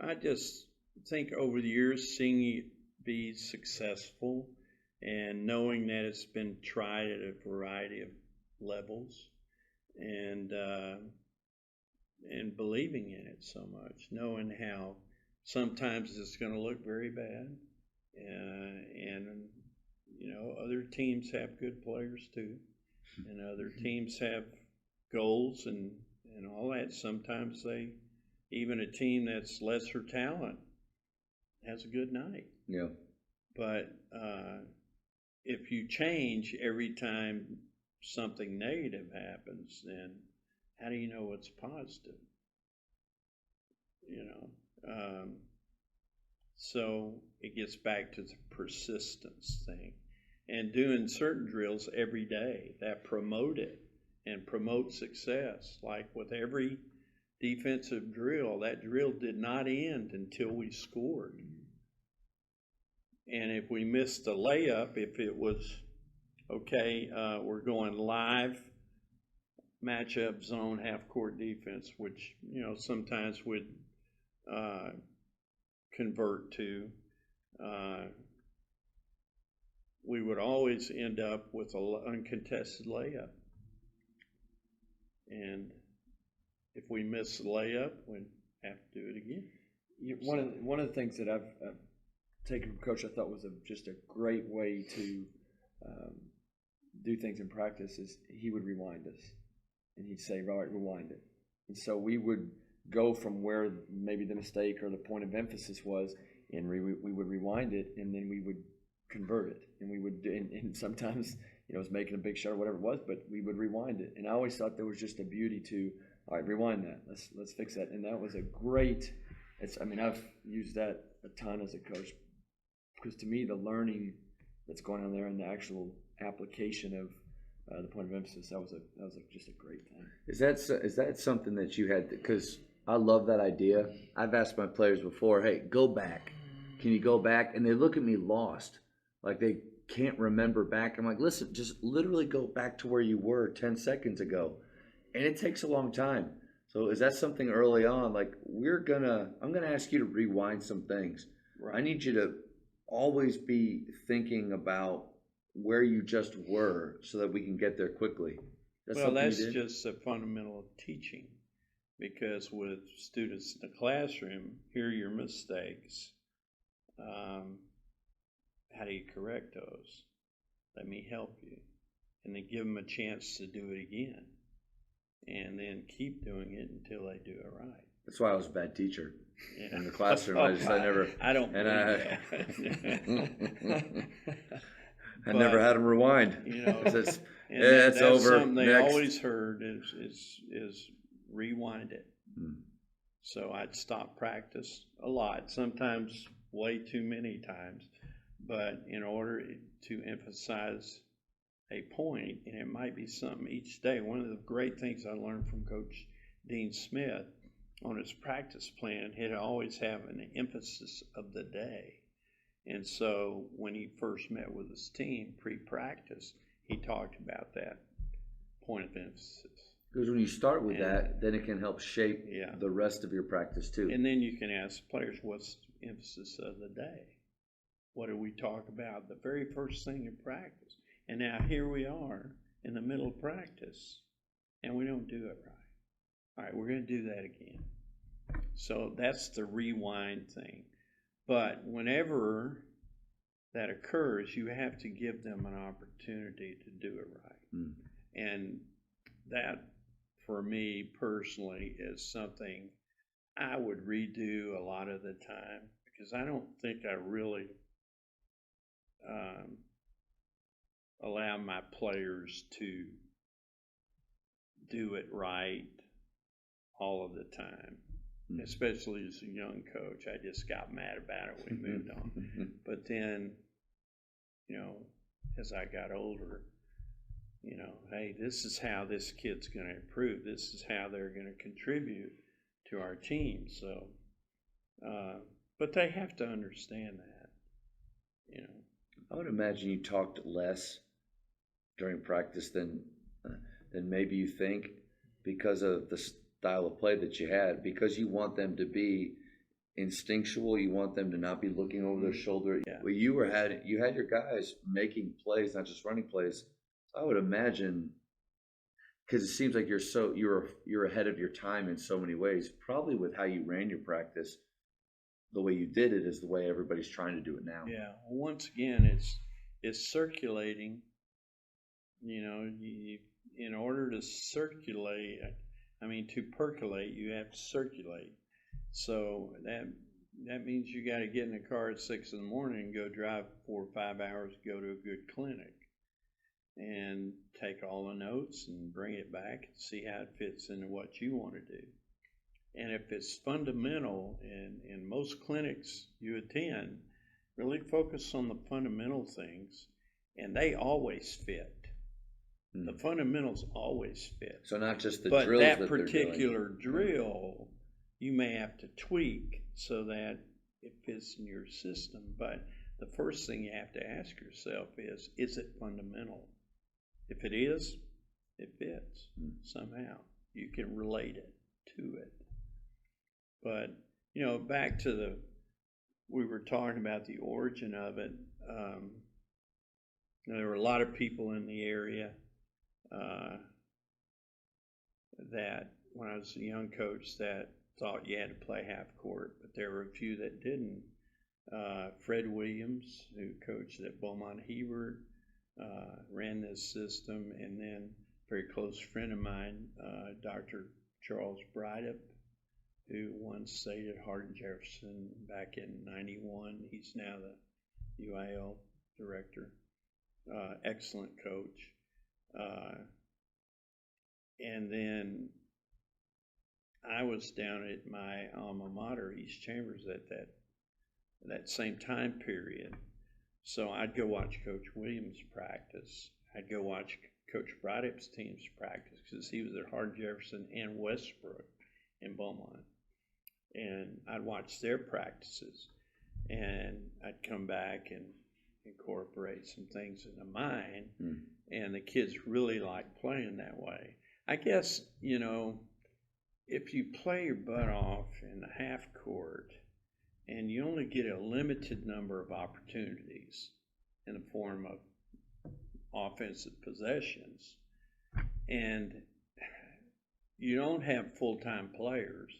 I just think over the years, seeing it be successful and knowing that it's been tried at a variety of levels, and believing in it so much, knowing how sometimes it's going to look very bad, and other teams have good players too, and other teams have goals and all that. Sometimes even a team that's lesser talent has a good night. Yeah. But if you change every time something negative happens, then how do you know what's positive? So it gets back to the persistence thing, and doing certain drills every day that promote it and promote success. Like with every defensive drill, that drill did not end until we scored. And if we missed a layup, if it was, we're going live, matchup, zone, half-court defense, which, sometimes would convert to, we would always end up with an uncontested layup. And if we miss the layup, we'd have to do it again. One of the things that I've taken from Coach I thought was just a great way to do things in practice is he would rewind us. And he'd say, all right, rewind it. And so we would go from where maybe the mistake or the point of emphasis was, and we would rewind it, and then we would convert it. And we would, and sometimes, it was making a big shot or whatever it was, but we would rewind it. And I always thought there was just a beauty to, all right, rewind that. Let's fix that. And that was a great, I've used that a ton as a coach, because to me, the learning that's going on there and the actual application of the point of emphasis, that was just a great thing. Is that something that you had? Because I love that idea. I've asked my players before, hey, go back. Can you go back? And they look at me lost, like they can't remember back. I'm like, listen, just literally go back to where you were 10 seconds ago. And it takes a long time. So is that something early on? Like, I'm gonna ask you to rewind some things. Right. I need you to always be thinking about where you just were so that we can get there quickly. That's just a fundamental of teaching, because with students in the classroom, hear your mistakes. How do you correct those? Let me help you. And then give them a chance to do it again. And then keep doing it until they do it right. That's why I was a bad teacher. Yeah. In the classroom. I don't believe that. I never had them rewind. That's over. Something they always heard is rewind it. So I'd stop practice a lot, sometimes way too many times. But in order to emphasize a point, and it might be something each day. One of the great things I learned from Coach Dean Smith on his practice plan, he'd always have an emphasis of the day. And so when he first met with his team pre-practice, he talked about that point of emphasis. Because when you start with that, then it can help shape the rest of your practice too. And then you can ask players, what's the emphasis of the day? what did we talk about? The very first thing in practice. And now here we are in the middle of practice, and we don't do it right. All right, we're going to do that again. So that's the rewind thing. But whenever that occurs, you have to give them an opportunity to do it right. And that, for me personally, is something I would redo a lot of the time, because I don't think I really allow my players to do it right all of the time. Especially as a young coach, I just got mad about it. We moved on. But then, you know, as I got older, you know, hey, this is how this kid's going to improve. This is how they're going to contribute to our team. So, but they have to understand that, you know. I would imagine you talked less during practice than maybe you think, because of the style of play that you had, because you want them to be instinctual. You want them to not be looking over their shoulder. Yeah. Well, you had your guys making plays, not just running plays. So I would imagine, because it seems like you're ahead of your time in so many ways. Probably with how you ran your practice, the way you did it is the way everybody's trying to do it now. Yeah. Well, once again, it's circulating. You know, in order to circulate, to percolate, you have to circulate. So that means you got to get in the car at 6 in the morning and go drive 4 or 5 hours to go to a good clinic and take all the notes and bring it back and see how it fits into what you want to do. And if it's fundamental, in most clinics you attend, really focus on the fundamental things, and they always fit. The fundamentals always fit. So not just the but drills that that particular drill, you may have to tweak so that it fits in your system. But the first thing you have to ask yourself is it fundamental? If it is, it fits somehow. You can relate it to it. But, you know, back to we were talking about the origin of it. There were a lot of people in the area that when I was a young coach that thought you had to play half court, but there were a few that didn't. Fred Williams, who coached at Beaumont Hebert, ran this system, and then a very close friend of mine, Dr. Charles Brydup, who once stayed at Hardin-Jefferson back in '91. He's now the UIL director. Excellent coach. And then I was down at my alma mater, East Chambers, at that same time period. So I'd go watch Coach Williams practice. I'd go watch Coach Brydup's teams practice, because he was at Hardin-Jefferson and Westbrook in Beaumont. And I'd watch their practices, and I'd come back and incorporate some things into mine. And the kids really like playing that way. I guess, you know, if you play your butt off in the half court and you only get a limited number of opportunities in the form of offensive possessions, and you don't have full-time players,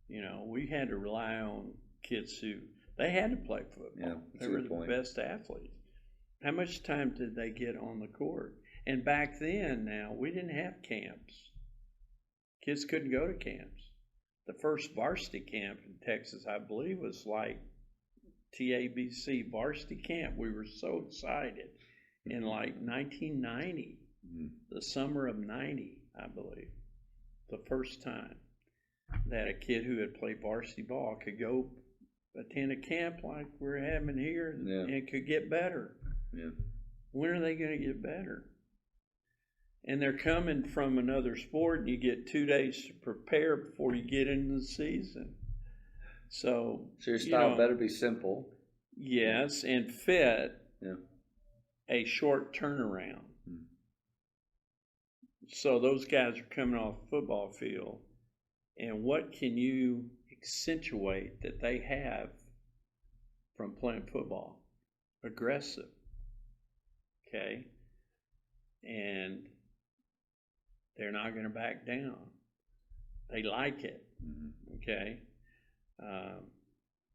you know, we had to rely on kids who, they had to play football. Yeah, they were the best athletes. How much time did they get on the court? And back then, now, we didn't have camps. Kids couldn't go to camps. The first varsity camp in Texas, I believe, was like TABC varsity camp. We were so excited in like 1990, the summer of '90, I believe, the first time that a kid who had played varsity ball could go attend a camp like we're having here and could get better. Yeah. When are they going to get better? And they're coming from another sport, and you get 2 days to prepare before you get into the season. So your style better be simple. Yes, and fit a short turnaround. So those guys are coming off the football field, and what can you accentuate that they have from playing football? aggressive, okay? And they're not going to back down. They like it, okay?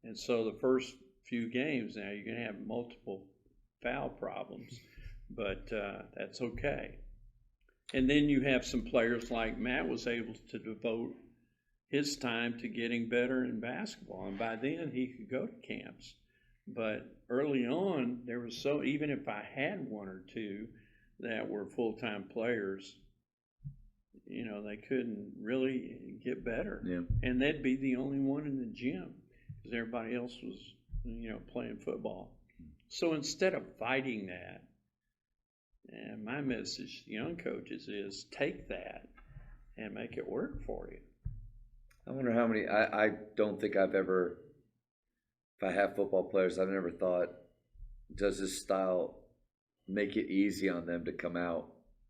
And so the first few games, now you're going to have multiple foul problems, but that's okay. And then you have some players like Matt was able to devote his time to getting better in basketball, and by then he could go to camps. But early on, there was even if I had one or two that were full-time players, they couldn't really get better. Yeah. And they'd be the only one in the gym because everybody else was, playing football. So instead of fighting that, and my message to young coaches is take that and make it work for you. I wonder how many, I don't think I've ever, if I have football players, I've never thought, does this style make it easy on them to come out?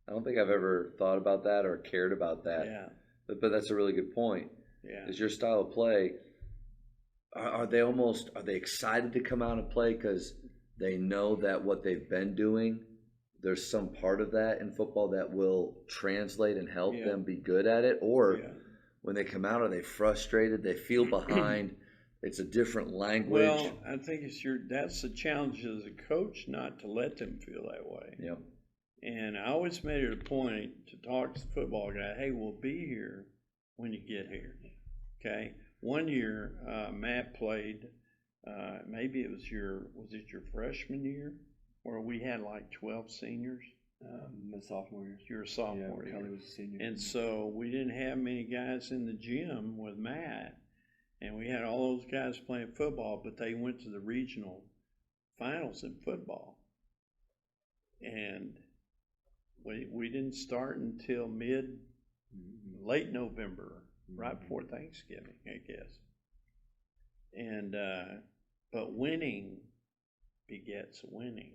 I don't think I've ever thought about that or cared about that. Yeah. But that's a really good point. Yeah. Is your style of play, are they excited to come out and play because they know that what they've been doing, there's some part of that in football that will translate and help them be good at it? Or when they come out, are they frustrated? They feel behind. It's a different language. Well, I think that's the challenge as a coach, not to let them feel that way. Yep. And I always made it a point to talk to the football guy, hey, we'll be here when you get here, okay? One year, Matt played, maybe it was your freshman year, where we had like 12 seniors? My sophomore year. Your sophomore year. Kelly was a senior. And so we didn't have many guys in the gym with Matt, and we had all those guys playing football, but they went to the regional finals in football. And we didn't start until late November, right before Thanksgiving, I guess. And but winning begets winning.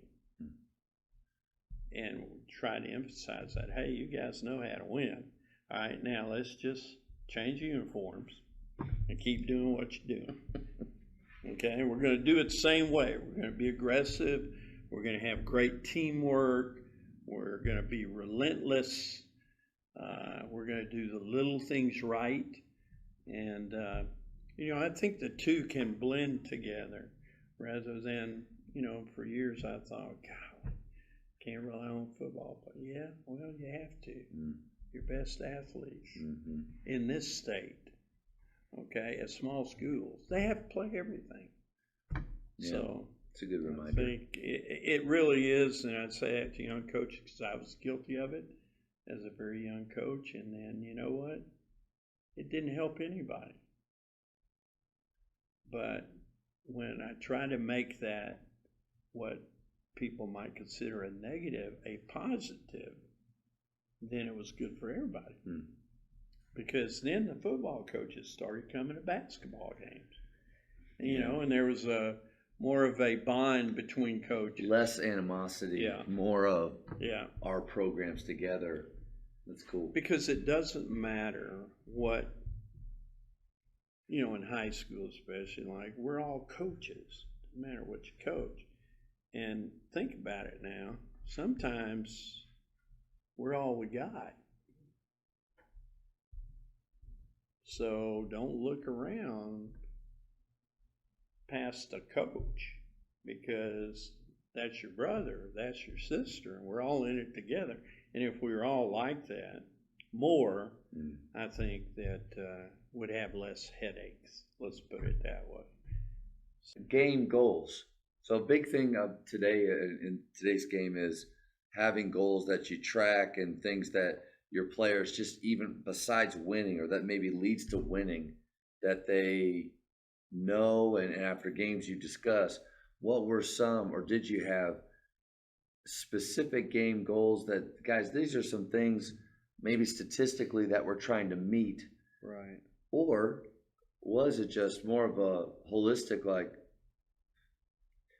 And try to emphasize that, hey, you guys know how to win. All right, now let's just change uniforms and keep doing what you're doing. Okay, we're going to do it the same way. We're going to be aggressive. We're going to have great teamwork. We're going to be relentless. We're going to do the little things right. And, I think the two can blend together rather than, for years I thought, God, can't rely on football. But yeah, well, you have to. Your best athletes in this state, okay, at small schools, they have to play everything. Yeah, so it's a good reminder. I think it really is, and I'd say that to young coaches because I was guilty of it as a very young coach. And then, you know what? It didn't help anybody. But when I try to make that what people might consider a negative, a positive, then it was good for everybody. Because then the football coaches started coming to basketball games. And there was more of a bond between coaches. Less animosity, more of our programs together. That's cool. Because it doesn't matter what, in high school especially, like we're all coaches. Doesn't matter what you coach. And think about it now. Sometimes we're all we got. So don't look around past a coach because that's your brother, that's your sister, and we're all in it together. And if we were all like that more, I think that would have less headaches. Let's put it that way. Game goals. So a big thing of today in today's game is having goals that you track and things that your players just even besides winning or that maybe leads to winning that they know and after games you discuss what were some or did you have specific game goals that guys these are some things maybe statistically that we're trying to meet right or was it just more of a holistic like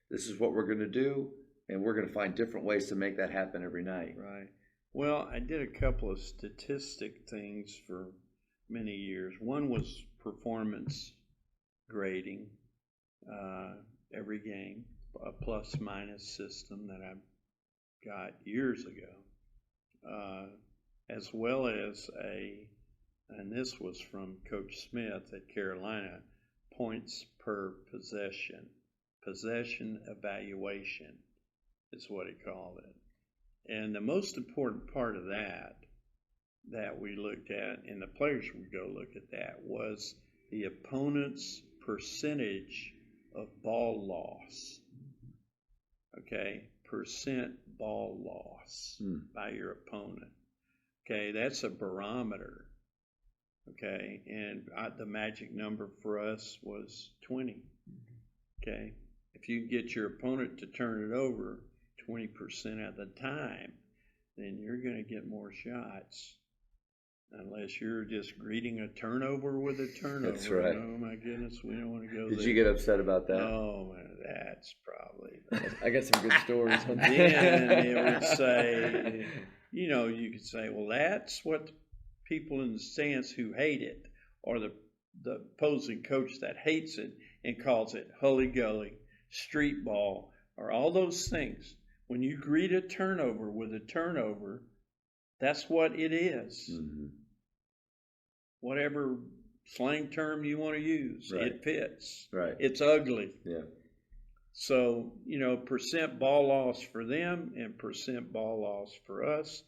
this is what we're going to do and we're going to find different ways to make that happen every night. Right. Well, I did a couple of statistic things for many years. One was performance grading every game. a plus minus system that I got years ago, as well as and this was from Coach Smith at Carolina, points per possession evaluation is what he called it. And the most important part of that we looked at, and the players would go look at that, was the opponent's percentage of ball loss. Okay, percent ball loss by your opponent. Okay, that's a barometer. Okay, and the magic number for us was 20. Okay, if you get your opponent to turn it over 20% of the time, then you're going to get more shots. Unless you're just greeting a turnover with a turnover. That's right. Oh my goodness, we don't want to go Did there. you get upset about that? Oh man, that's probably. I got some good stories on that. Then it would say, you could say, well, that's what people in the stands who hate it, or the opposing coach that hates it and calls it hully-gully, street ball, or all those things. When you greet a turnover with a turnover, that's what it is. Mm-hmm. Whatever slang term you want to use, right. It fits. Right. It's ugly. Yeah. So, percent ball loss for them and percent ball loss for us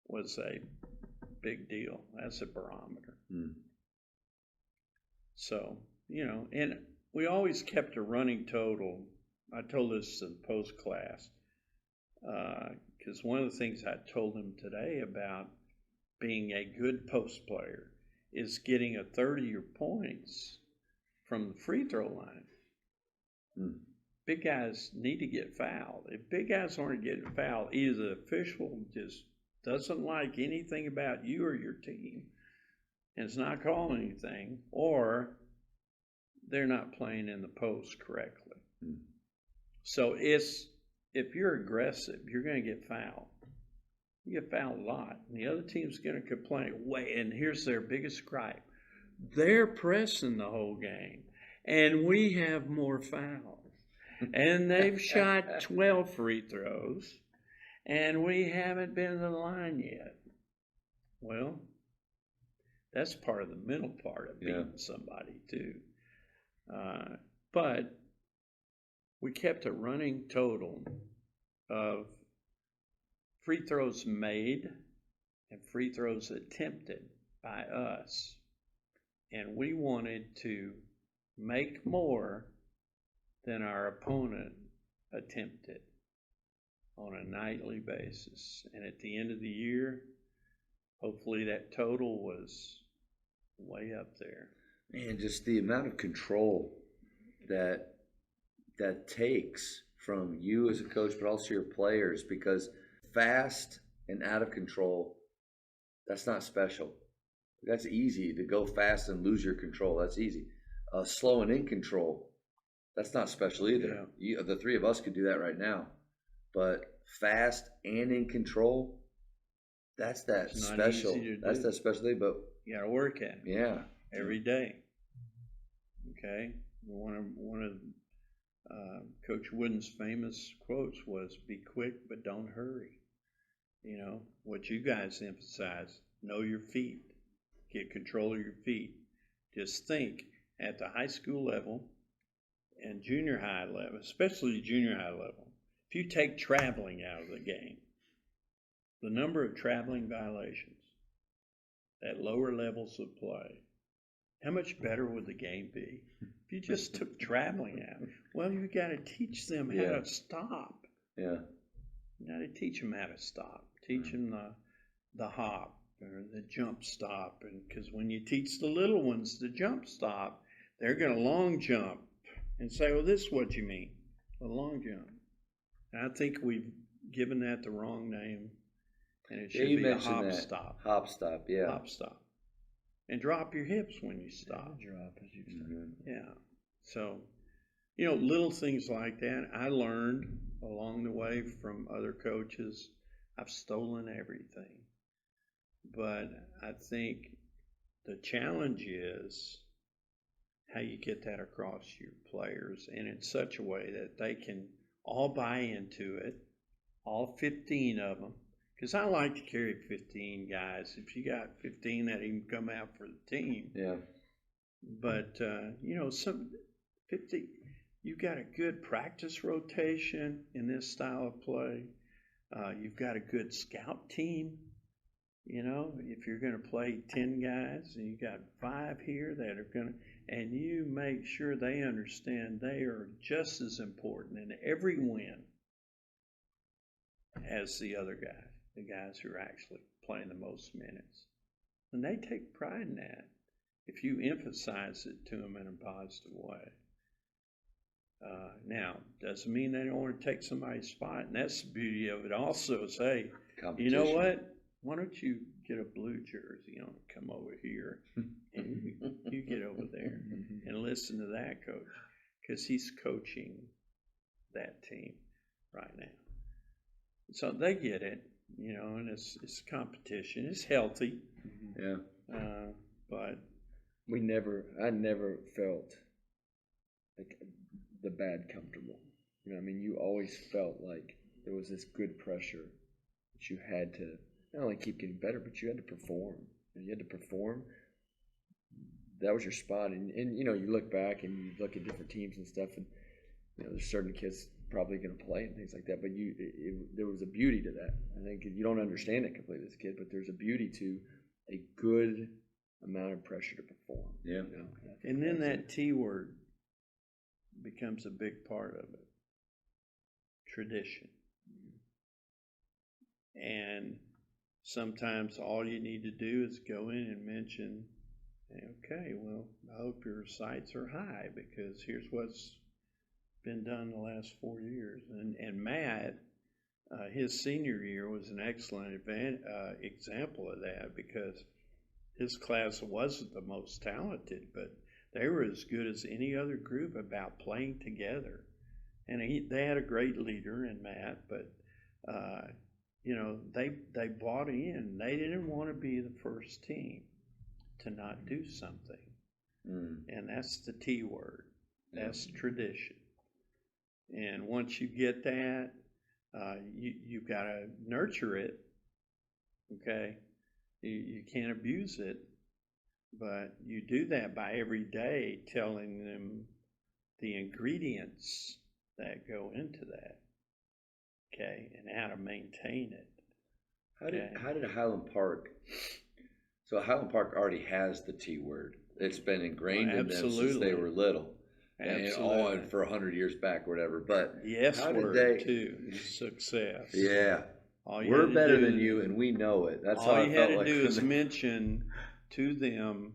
was a big deal. That's a barometer. Mm. So, and we always kept a running total. I told this to the post class because one of the things I told them today about being a good post player is getting a third of your points from the free throw line. Mm. Big guys need to get fouled. If big guys aren't getting fouled, either the official just doesn't like anything about you or your team and is not calling anything, or they're not playing in the post correctly. Mm. So if you're aggressive, you're going to get fouled. You get fouled a lot. And the other team's going to complain. And here's their biggest gripe. They're pressing the whole game, and we have more fouls. And they've shot 12 free throws, and we haven't been to the line yet. Well, that's part of the mental part of beating somebody, too. But we kept a running total of free throws made and free throws attempted by us. And we wanted to make more than our opponent attempted on a nightly basis. And at the end of the year, hopefully that total was way up there. Man, just the amount of control that takes from you as a coach, but also your players, because fast and out of control, that's not special. That's easy to go fast and lose your control. That's easy. Slow and in control, that's not special either. Yeah. The three of us could do that right now. But fast and in control, that's that It's not special. easy to That's do. that special thing. But You got to work at it. yeah, Every day. Okay? One of Coach Wooden's famous quotes was, "Be quick, but don't hurry." What you guys emphasize, know your feet, get control of your feet. Just think, at the high school level and junior high level, especially junior high level, if you take traveling out of the game, the number of traveling violations at lower levels of play, how much better would the game be if you just took traveling out? Well, you got to teach them how to stop. yeah. You got to teach them how to stop. Teach them the hop or the jump stop, and because when you teach the little ones the jump stop, they're going to long jump and say, "Well, this is what you mean, a long jump." And I think we've given that the wrong name, and it should be a hop stop. Hop stop, yeah. Hop stop. And drop your hips when you stop. Drop as you stop. Mm-hmm. Yeah. So, little things like that I learned along the way from other coaches. I've stolen everything. But I think the challenge is, how you get that across to your players, and in such a way that they can all buy into it, all 15 of them. Because I like to carry 15 guys. If you got 15 that even come out for the team. Yeah. But, some 50, you've got a good practice rotation in this style of play. You've got a good scout team. If you're going to play 10 guys and you got 5 here that are going to, and you make sure they understand they are just as important in every win as the other guys, the guys who are actually playing the most minutes. And they take pride in that if you emphasize it to them in a positive way. Now, doesn't mean they don't want to take somebody's spot, and that's the beauty of it also is, hey, you know what? Why don't you get a blue jersey on and come over here, and you get over there and listen to that coach, because he's coaching that team right now. So they get it, and it's competition. It's healthy. Yeah. But I never felt like the bad comfortable. You always felt like there was this good pressure that you had to not only keep getting better, but you had to perform. And you had to perform. That was your spot. And you look back and you look at different teams and stuff, and there's certain kids probably going to play and things like that. But there was a beauty to that. I think you don't understand it completely as a kid, but there's a beauty to a good amount of pressure to perform. Yeah. And then that T word becomes a big part of it. Tradition. And sometimes all you need to do is go in and mention, okay, well, I hope your sights are high because here's what's been done the last 4 years. And Matt, his senior year was an excellent example of that, because his class wasn't the most talented, but they were as good as any other group about playing together. And they had a great leader in Matt, but they bought in. They didn't want to be the first team to not do something. And that's the T word. That's tradition. And once you get that, you've got to nurture it. Okay? You can't abuse it. But you do that by every day telling them the ingredients that go into that. Okay? And how to maintain it. How did Highland Park? So Highland Park already has the T word. It's been ingrained in them since they were little, and on for 100 years back, or whatever. But the S word too, success. Yeah, we're better than you, and we know it. That's all how you I felt had to like do is mention to them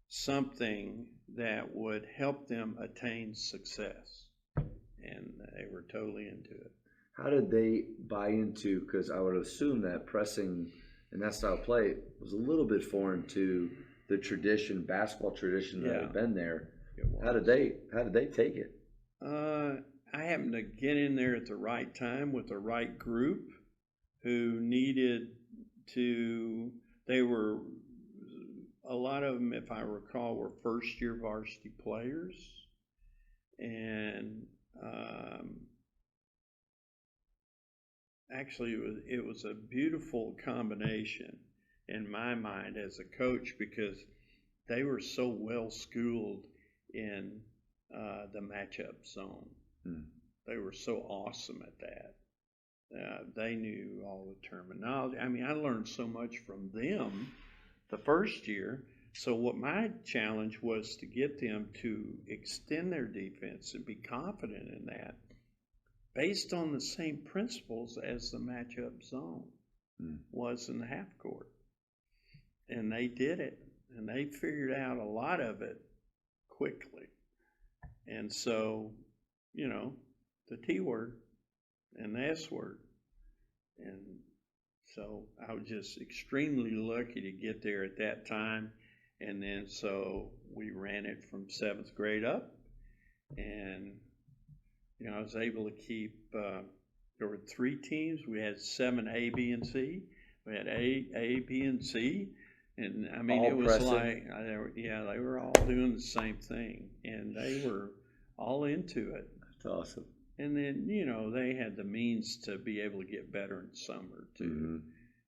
something that would help them attain success, and they were totally into it. How did they buy into, because I would assume that pressing and that style of play was a little bit foreign to the basketball tradition that had been there. How did they take it? I happened to get in there at the right time with the right group who needed to, a lot of them, if I recall, were first-year varsity players. And actually, it was a beautiful combination in my mind as a coach, because they were so well schooled in the matchup zone. They were so awesome at that. They knew all the terminology. I mean, I learned so much from them the first year. So what my challenge was to get them to extend their defense and be confident in that, based on the same principles as the matchup zone was in the half court. And they did it, and they figured out a lot of it quickly. And so, the T word and the S word. And so I was just extremely lucky to get there at that time. And then so we ran it from 7th grade up, and I was able to keep, there were 3 teams. We had 7 A, B, and C. We had A, B, and C. And I mean, All it was pressing. like, they were all doing the same thing, and they were all into it. That's awesome. And then, they had the means to be able to get better in summer too. Mm-hmm.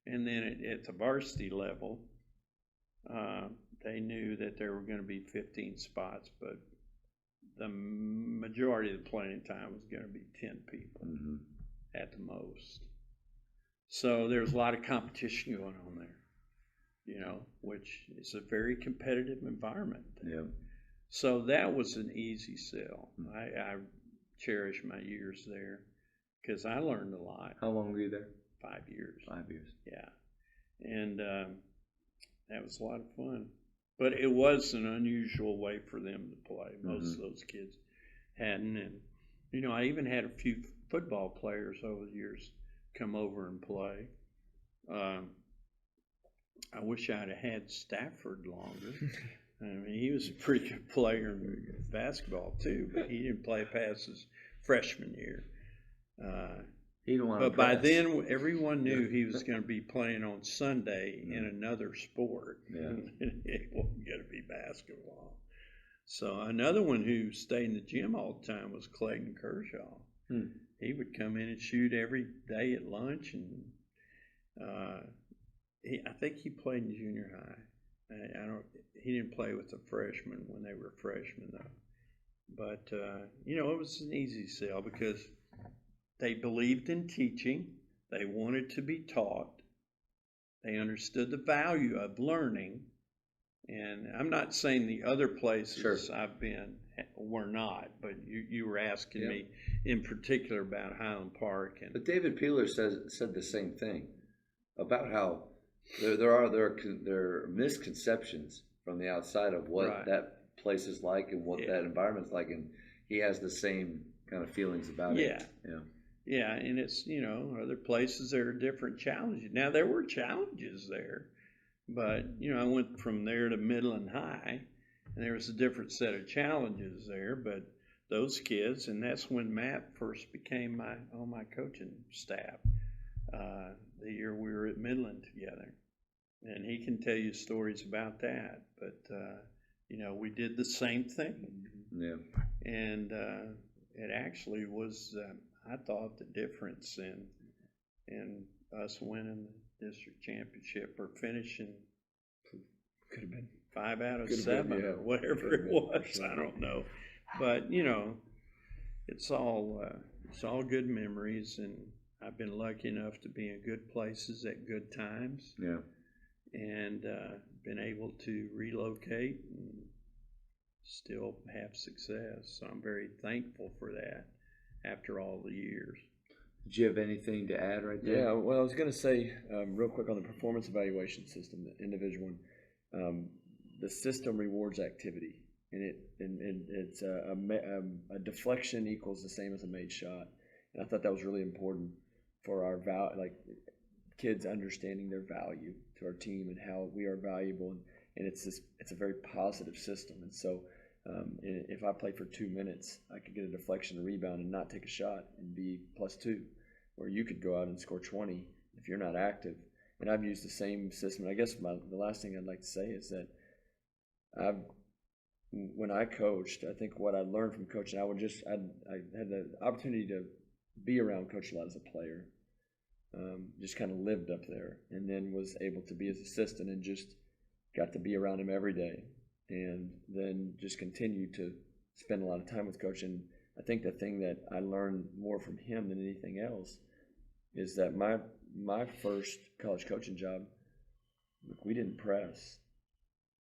And then at the varsity level, they knew that there were going to be 15 spots, but the majority of the playing time was going to be 10 people Mm-hmm. at the most. So there's a lot of competition going on there, which is a very competitive environment. Yeah. So that was an easy sell. I cherish my years there because I learned a lot. How long were you there? 5 years. 5 years. Yeah. And that was a lot of fun. But it was an unusual way for them to play. Most of those kids hadn't. And, I even had a few football players over the years come over and play. I wish I'd have had Stafford longer. I mean, he was a pretty good player in basketball too, but he didn't play past his freshman year. He didn't want But to by press. then, everyone knew he was going to be playing on Sunday in another sport. Yeah. It wasn't going to be basketball. So another one who stayed in the gym all the time was Clayton Kershaw. He would come in and shoot every day at lunch, and I think he played in junior high. He didn't play with the freshmen when they were freshmen though. But it was an easy sell because they believed in teaching. They wanted to be taught. They understood the value of learning. And I'm not saying the other places I've been were not, but you were asking me in particular about Highland Park. But David Peeler said the same thing about how there are misconceptions from the outside of what that place is like and what that environment's like, and he has the same kind of feelings about it. Yeah, and it's, other places there are different challenges. Now, there were challenges there, but, I went from there to middle and high, and there was a different set of challenges there, but those kids, and that's when Matt first became on my coaching staff, the year we were at Midland together. And he can tell you stories about that, but, we did the same thing. Yeah. And it actually was, I thought, the difference in us winning the district championship or finishing, could have been 5 out of 7 or whatever it was. I don't know, but it's all good memories, and I've been lucky enough to be in good places at good times. Yeah. And been able to relocate and still have success. So I'm very thankful for that after all the years. Did you have anything to add right there? Yeah, well, I was going to say real quick on the performance evaluation system, the individual one. The system rewards activity, and it's a deflection equals the same as a made shot. And I thought that was really important for our kids understanding their value to our team and how we are valuable, and it's a very positive system. And so if I play for 2 minutes, I could get a deflection, a rebound, and not take a shot and be +2, where you could go out and score 20 if you're not active. And I've used the same system. And I guess the last thing I'd like to say is that when I coached, I think what I learned from coaching, I had the opportunity to be around Coach a lot as a player. Just kind of lived up there, and then was able to be his assistant and just got to be around him every day, and then just continued to spend a lot of time with Coach. And I think the thing that I learned more from him than anything else is that my first college coaching job, we didn't press.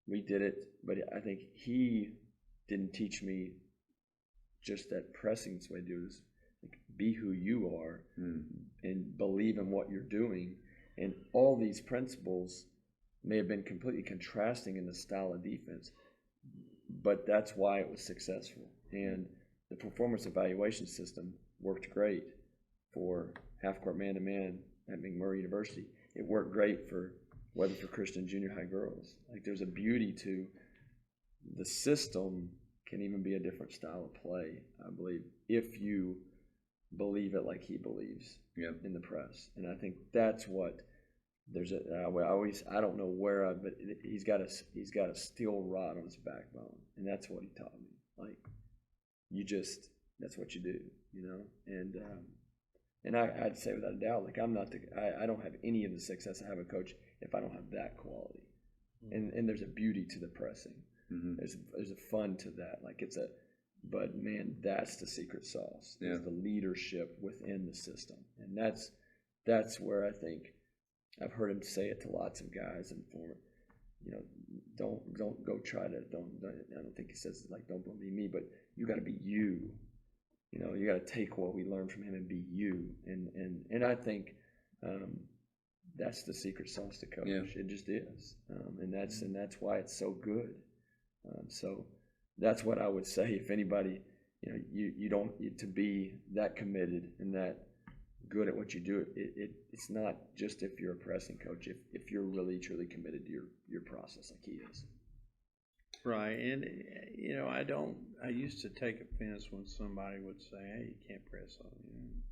We did it, but I think he didn't teach me just that pressing is the way to do it. Be who you are and believe in what you're doing. And all these principles may have been completely contrasting in the style of defense, but that's why it was successful. And the performance evaluation system worked great for half-court man-to-man at McMurray University. It worked great for Weatherford Christian junior high girls. There's a beauty to the system. Can even be a different style of play, I believe, if you believe it like he believes in the press. And I think that's what I don't know where but he's got a steel rod on his backbone, and that's what he taught me. Like, that's what you do, you know. And I'd say without a doubt, like, I don't have any of the success I have a coach if I don't have that quality. And there's a beauty to the pressing. Mm-hmm. There's a fun to that. Like, but man, that's the secret sauce. Yeah. Is the leadership within the system, and that's where I think I've heard him say it to lots of guys and former. You know, don't go try to I don't think he says like don't be me, but you got to be you. You know, you got to take what we learned from him and be you. And I think that's the secret sauce to coach. Yeah. It just is, and that's why it's so good. So that's what I would say. If anybody, you know, you don't to be that committed and that good at what you do. It's not just if you're a pressing coach. If you're really truly committed to your process, like he is. Right, and you know, I used to take offense when somebody would say, "Hey, you can't press on me."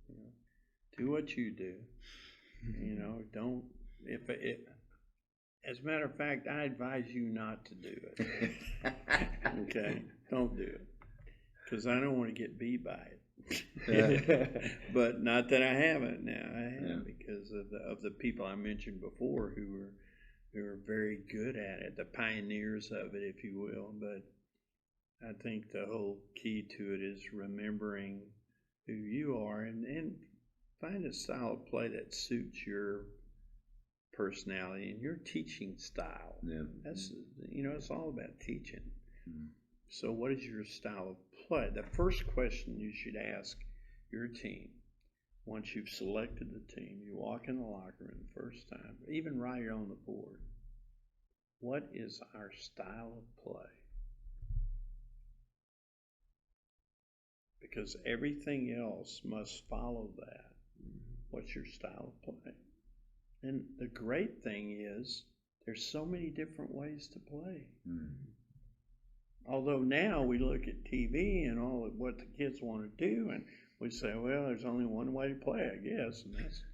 You know, do what you do. You know, don't. As a matter of fact, I advise you not to do it. Okay, don't do it, because I don't want to get beat by it. But not that I haven't now. I have, because of the people I mentioned before who are very good at it, the pioneers of it, if you will. But I think the whole key to it is remembering who you are and find a style of play that suits your personality and your teaching style. Yeah. That's, you know, it's all about teaching. Mm-hmm. So what is your style of play? The first question you should ask your team, once you've selected the team, you walk in the locker room the first time, even write it on the board. What is our style of play? Because everything else must follow that. What's your style of play? And the great thing is there's so many different ways to play. Mm-hmm. Although now we look at TV and all of what the kids want to do, and we say, well, there's only one way to play, I guess, and that's,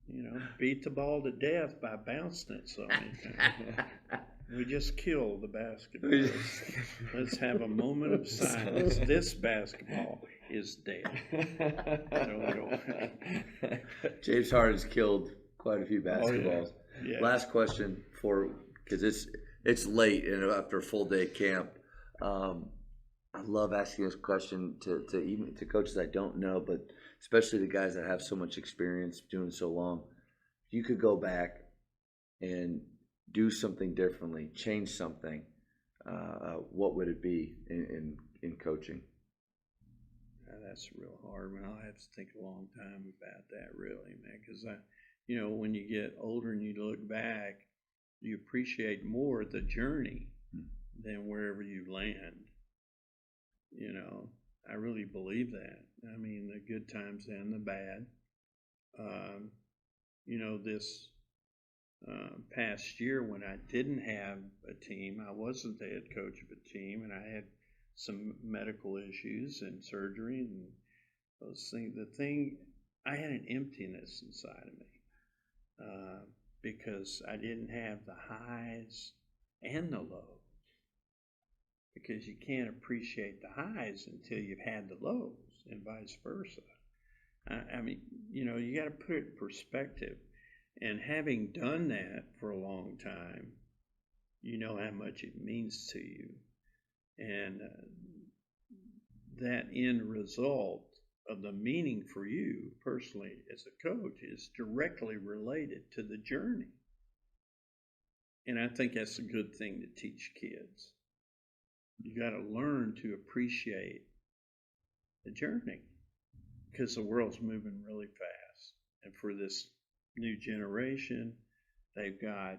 you know, beat the ball to death by bouncing it so many times. We just kill the basketball. Let's have a moment of silence. This basketball is dead. James Harden's killed quite a few basketballs. Oh, yeah. Last question because it's late and after a full day camp. I love asking this question to coaches I don't know, but especially the guys that have so much experience doing so long. If you could go back and do something differently, change something, what would it be in coaching? That's real hard, man. I'll have to think a long time about that, really, man, because you know, when you get older and you look back, you appreciate more the journey than wherever you land. You know, I really believe that. I mean, the good times and the bad. You know, this past year when I didn't have a team, I wasn't the head coach of a team, and I had some medical issues and surgery and those things. I had an emptiness inside of me because I didn't have the highs and the lows. Because you can't appreciate the highs until you've had the lows, and vice versa. I mean, you know, you got to put it in perspective. And having done that for a long time, you know how much it means to you. And that end result of the meaning for you personally as a coach is directly related to the journey. And I think that's a good thing to teach kids. You got to learn to appreciate the journey because the world's moving really fast. And for this new generation, they've got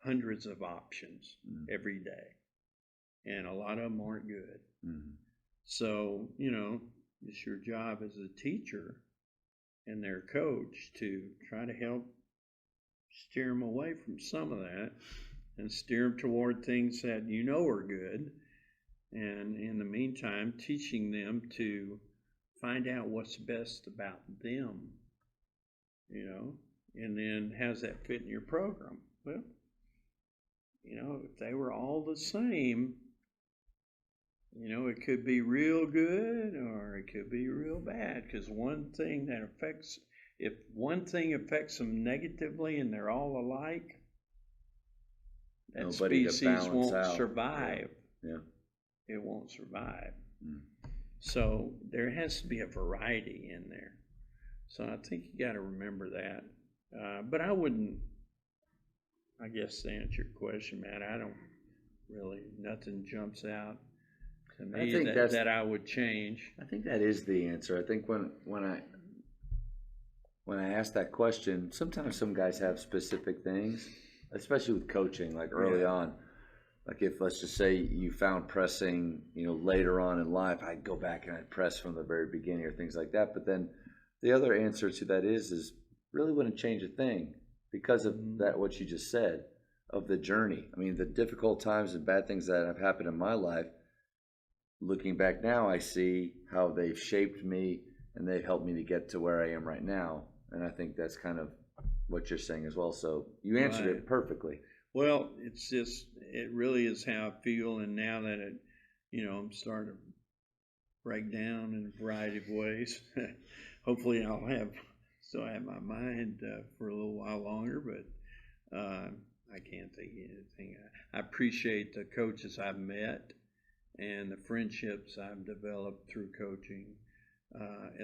hundreds of options every day. And a lot of them aren't good. Mm-hmm. So, you know, it's your job as a teacher and their coach to try to help steer them away from some of that and steer them toward things that you know are good. And in the meantime, teaching them to find out what's best about them, you know, And then how's that fit in your program? Well, if they were all the same, it could be real good or it could be real bad. Because if one thing affects them negatively and they're all alike, that Nobody to species balance won't out. survive. Yeah. It won't survive. Mm. So there has to be a variety in there. So I think you got to remember that. But I guess to answer your question, Matt, I don't really, nothing jumps out to me that I would change. I think that is the answer. I think when I ask that question, sometimes some guys have specific things, especially with coaching, like early on. Like if, let's just say, you found pressing, later on in life, I'd go back and I'd press from the very beginning or things like that. But then the other answer to that is really wouldn't change a thing because of that, what you just said, of the journey. I mean, the difficult times and bad things that have happened in my life, looking back now, I see how they've shaped me and they've helped me to get to where I am right now. And I think that's kind of what you're saying as well. So you answered it perfectly. Well, it really is how I feel. And now that I'm starting to break down in a variety of ways, hopefully I'll still have my mind for a little while longer, but I can't think of anything. I appreciate the coaches I've met and the friendships I've developed through coaching,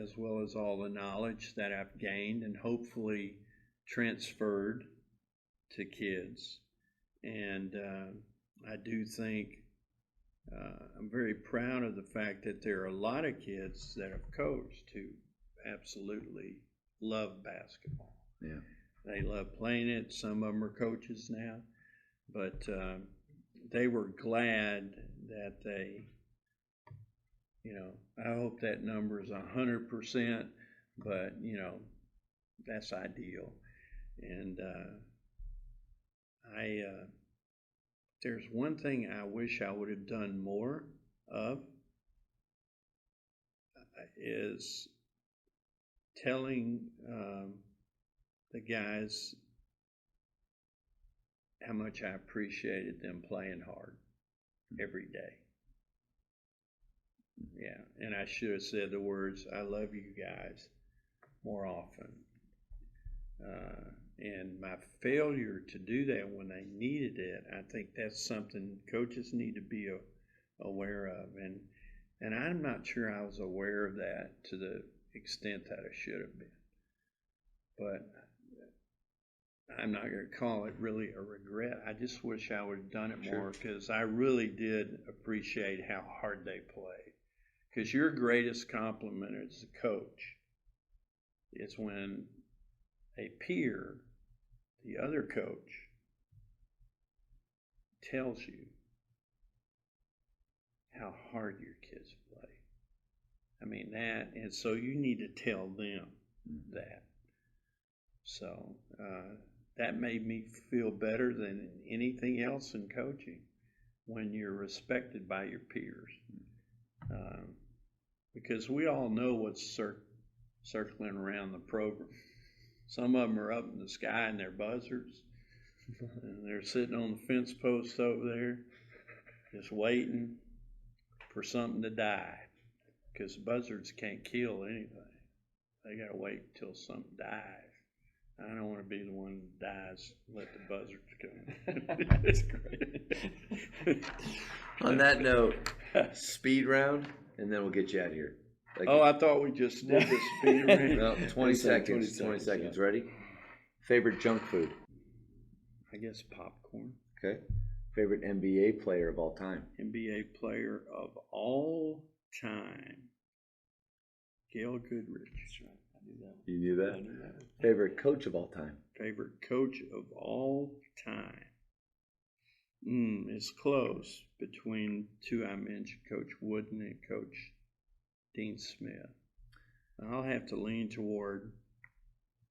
as well as all the knowledge that I've gained and hopefully transferred to kids. And I do think I'm very proud of the fact that there are a lot of kids that have coached who absolutely love basketball. Yeah. They love playing it. Some of them are coaches now, but they were glad that they, I hope that number is 100%, but that's ideal. And there's one thing I wish I would have done more of is telling the guys how much I appreciated them playing hard every day. Yeah, and I should have said the words, "I love you guys," more often. And my failure to do that when they needed it, I think that's something coaches need to be aware of. And I'm not sure I was aware of that to the extent that I should have been. But I'm not going to call it really a regret. I just wish I would have done it more because I really did appreciate how hard they played. Because your greatest compliment as a coach is when a peer, the other coach, tells you how hard your kids play. I mean that, and so you need to tell them that. So that made me feel better than anything else in coaching when you're respected by your peers. Because we all know what's circling around the program. Some of them are up in the sky in their buzzards, and they're sitting on the fence post over there just waiting for something to die, because buzzards can't kill anything. They got to wait until something dies. I don't want to be the one that dies. Let the buzzards come. That's great. On that note, speed round, and then we'll get you out of here. I thought we just did the speed round. No, 20 seconds. 20 seconds. Ready? Favorite junk food? I guess popcorn. Okay. Favorite NBA player of all time? NBA player of all time. Gail Goodrich. That's right. I knew that. You knew that? I knew that. Favorite coach of all time? Favorite coach of all time. It's close between two I mentioned, Coach Wooden and Coach Dean Smith. I'll have to lean toward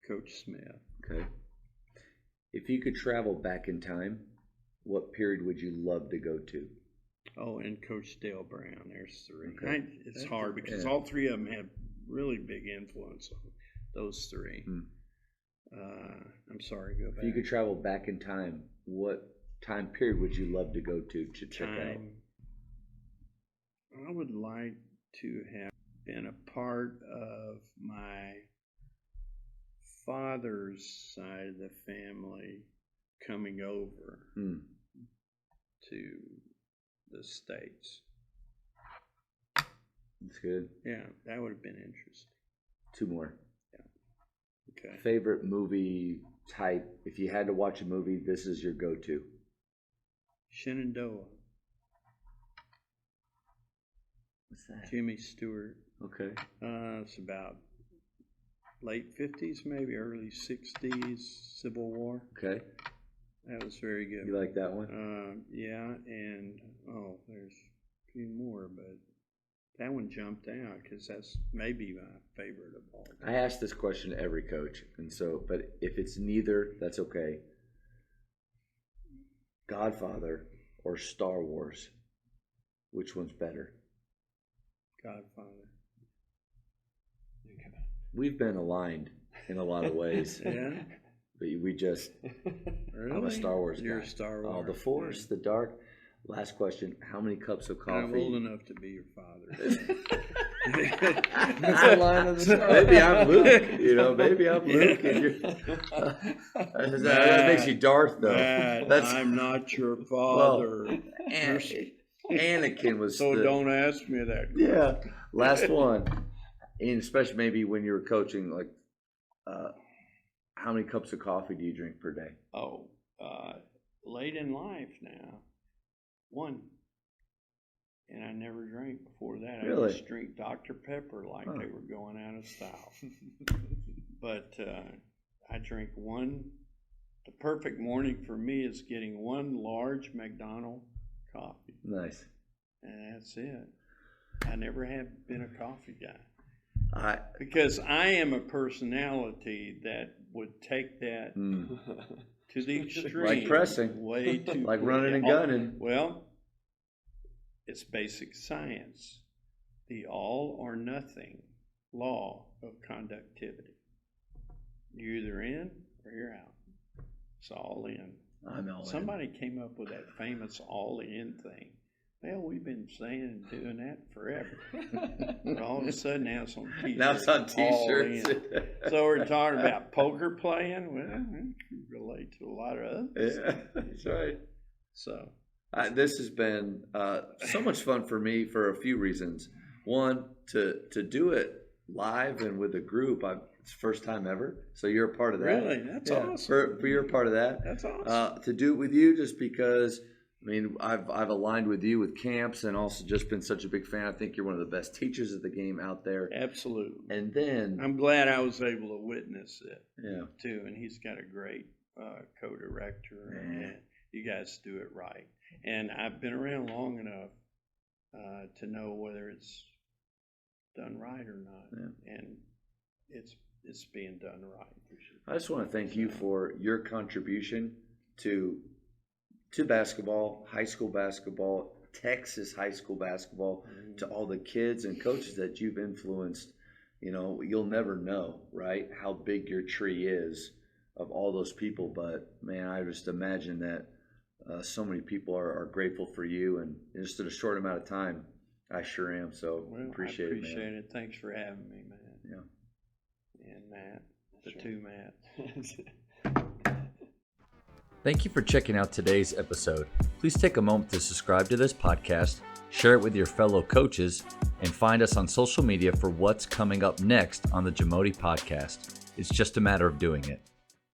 Coach Smith. Okay. If you could travel back in time, what period would you love to go to? Oh, and Coach Dale Brown. There's three. Okay. It's hard because all three of them have really big influence on those three. I'm sorry, go back. If you could travel back in time, what time period would you love to go to check out? I would like to have been a part of my father's side of the family coming over to the States. That's good. Yeah, that would have been interesting. 2 more. Okay. Favorite movie type? If you had to watch a movie, this is your go-to. Shenandoah. What's that? Jimmy Stewart. Okay. It's about late 50s, maybe early 60s, Civil War. Okay. That was very good. You like that one? Yeah, and there's a few more, but that one jumped out because that's maybe my favorite of all time. I ask this question to every coach, and so, but if it's neither, that's okay. Godfather or Star Wars, which one's better? Godfather. We've been aligned in a lot of ways. Yeah. But we just, Really? I'm a Star Wars guy. You're a Star Wars. Oh, the Force, the dark. Last question: how many cups of coffee? I'm old enough to be your father. That's the line of the show. Maybe I'm Luke. Maybe I'm Luke. And you're, that makes you Darth, though. I'm not your father. Well, Anakin was. So don't ask me that question. Yeah. Last one, and especially maybe when you were coaching, like, how many cups of coffee do you drink per day? Late in life now, 1. And I never drank before that. Really? I just drink Dr. Pepper like they were going out of style. But I drink 1. The perfect morning for me is getting 1 large McDonald's coffee. Nice. And that's it. I never have been a coffee guy. Because I am a personality that would take that to the extreme. Like pressing. Way too like running and gunning. Well, it's basic science. The all or nothing law of conductivity. You're either in or you're out. It's all in. I'm all in. Somebody came up with that famous all in thing. Well, we've been saying and doing that forever. But all of a sudden now it's on t-shirts. Now it's on t-shirts. So we're talking about poker playing. Well, I can relate to a lot of others. Yeah, that's right. So this has been so much fun for me for a few reasons. One, to do it live and with a group. It's the first time ever. So you're a part of that. Really? That's awesome. For you're a part of that. That's awesome. To do it with you just because, I mean, I've aligned with you with camps and also just been such a big fan. I think you're one of the best teachers of the game out there. Absolutely. And then I'm glad I was able to witness it. Yeah. Too. And he's got a great co-director, and you guys do it right. And I've been around long enough to know whether it's done right or not. Yeah. And it's being done right for sure. I just want to thank you for your contribution to basketball, high school basketball, Texas high school basketball, to all the kids and coaches that you've influenced. You'll never know, right, how big your tree is of all those people. But, man, I just imagine that so many people are grateful for you. And just in a short amount of time, I sure am. So appreciate it, man. I appreciate it. Thanks for having me, man. Yeah. And Matt, the two Matts. Thank you for checking out today's episode. Please take a moment to subscribe to this podcast, share it with your fellow coaches, and find us on social media for what's coming up next on the Jamodi Podcast. It's just a matter of doing it.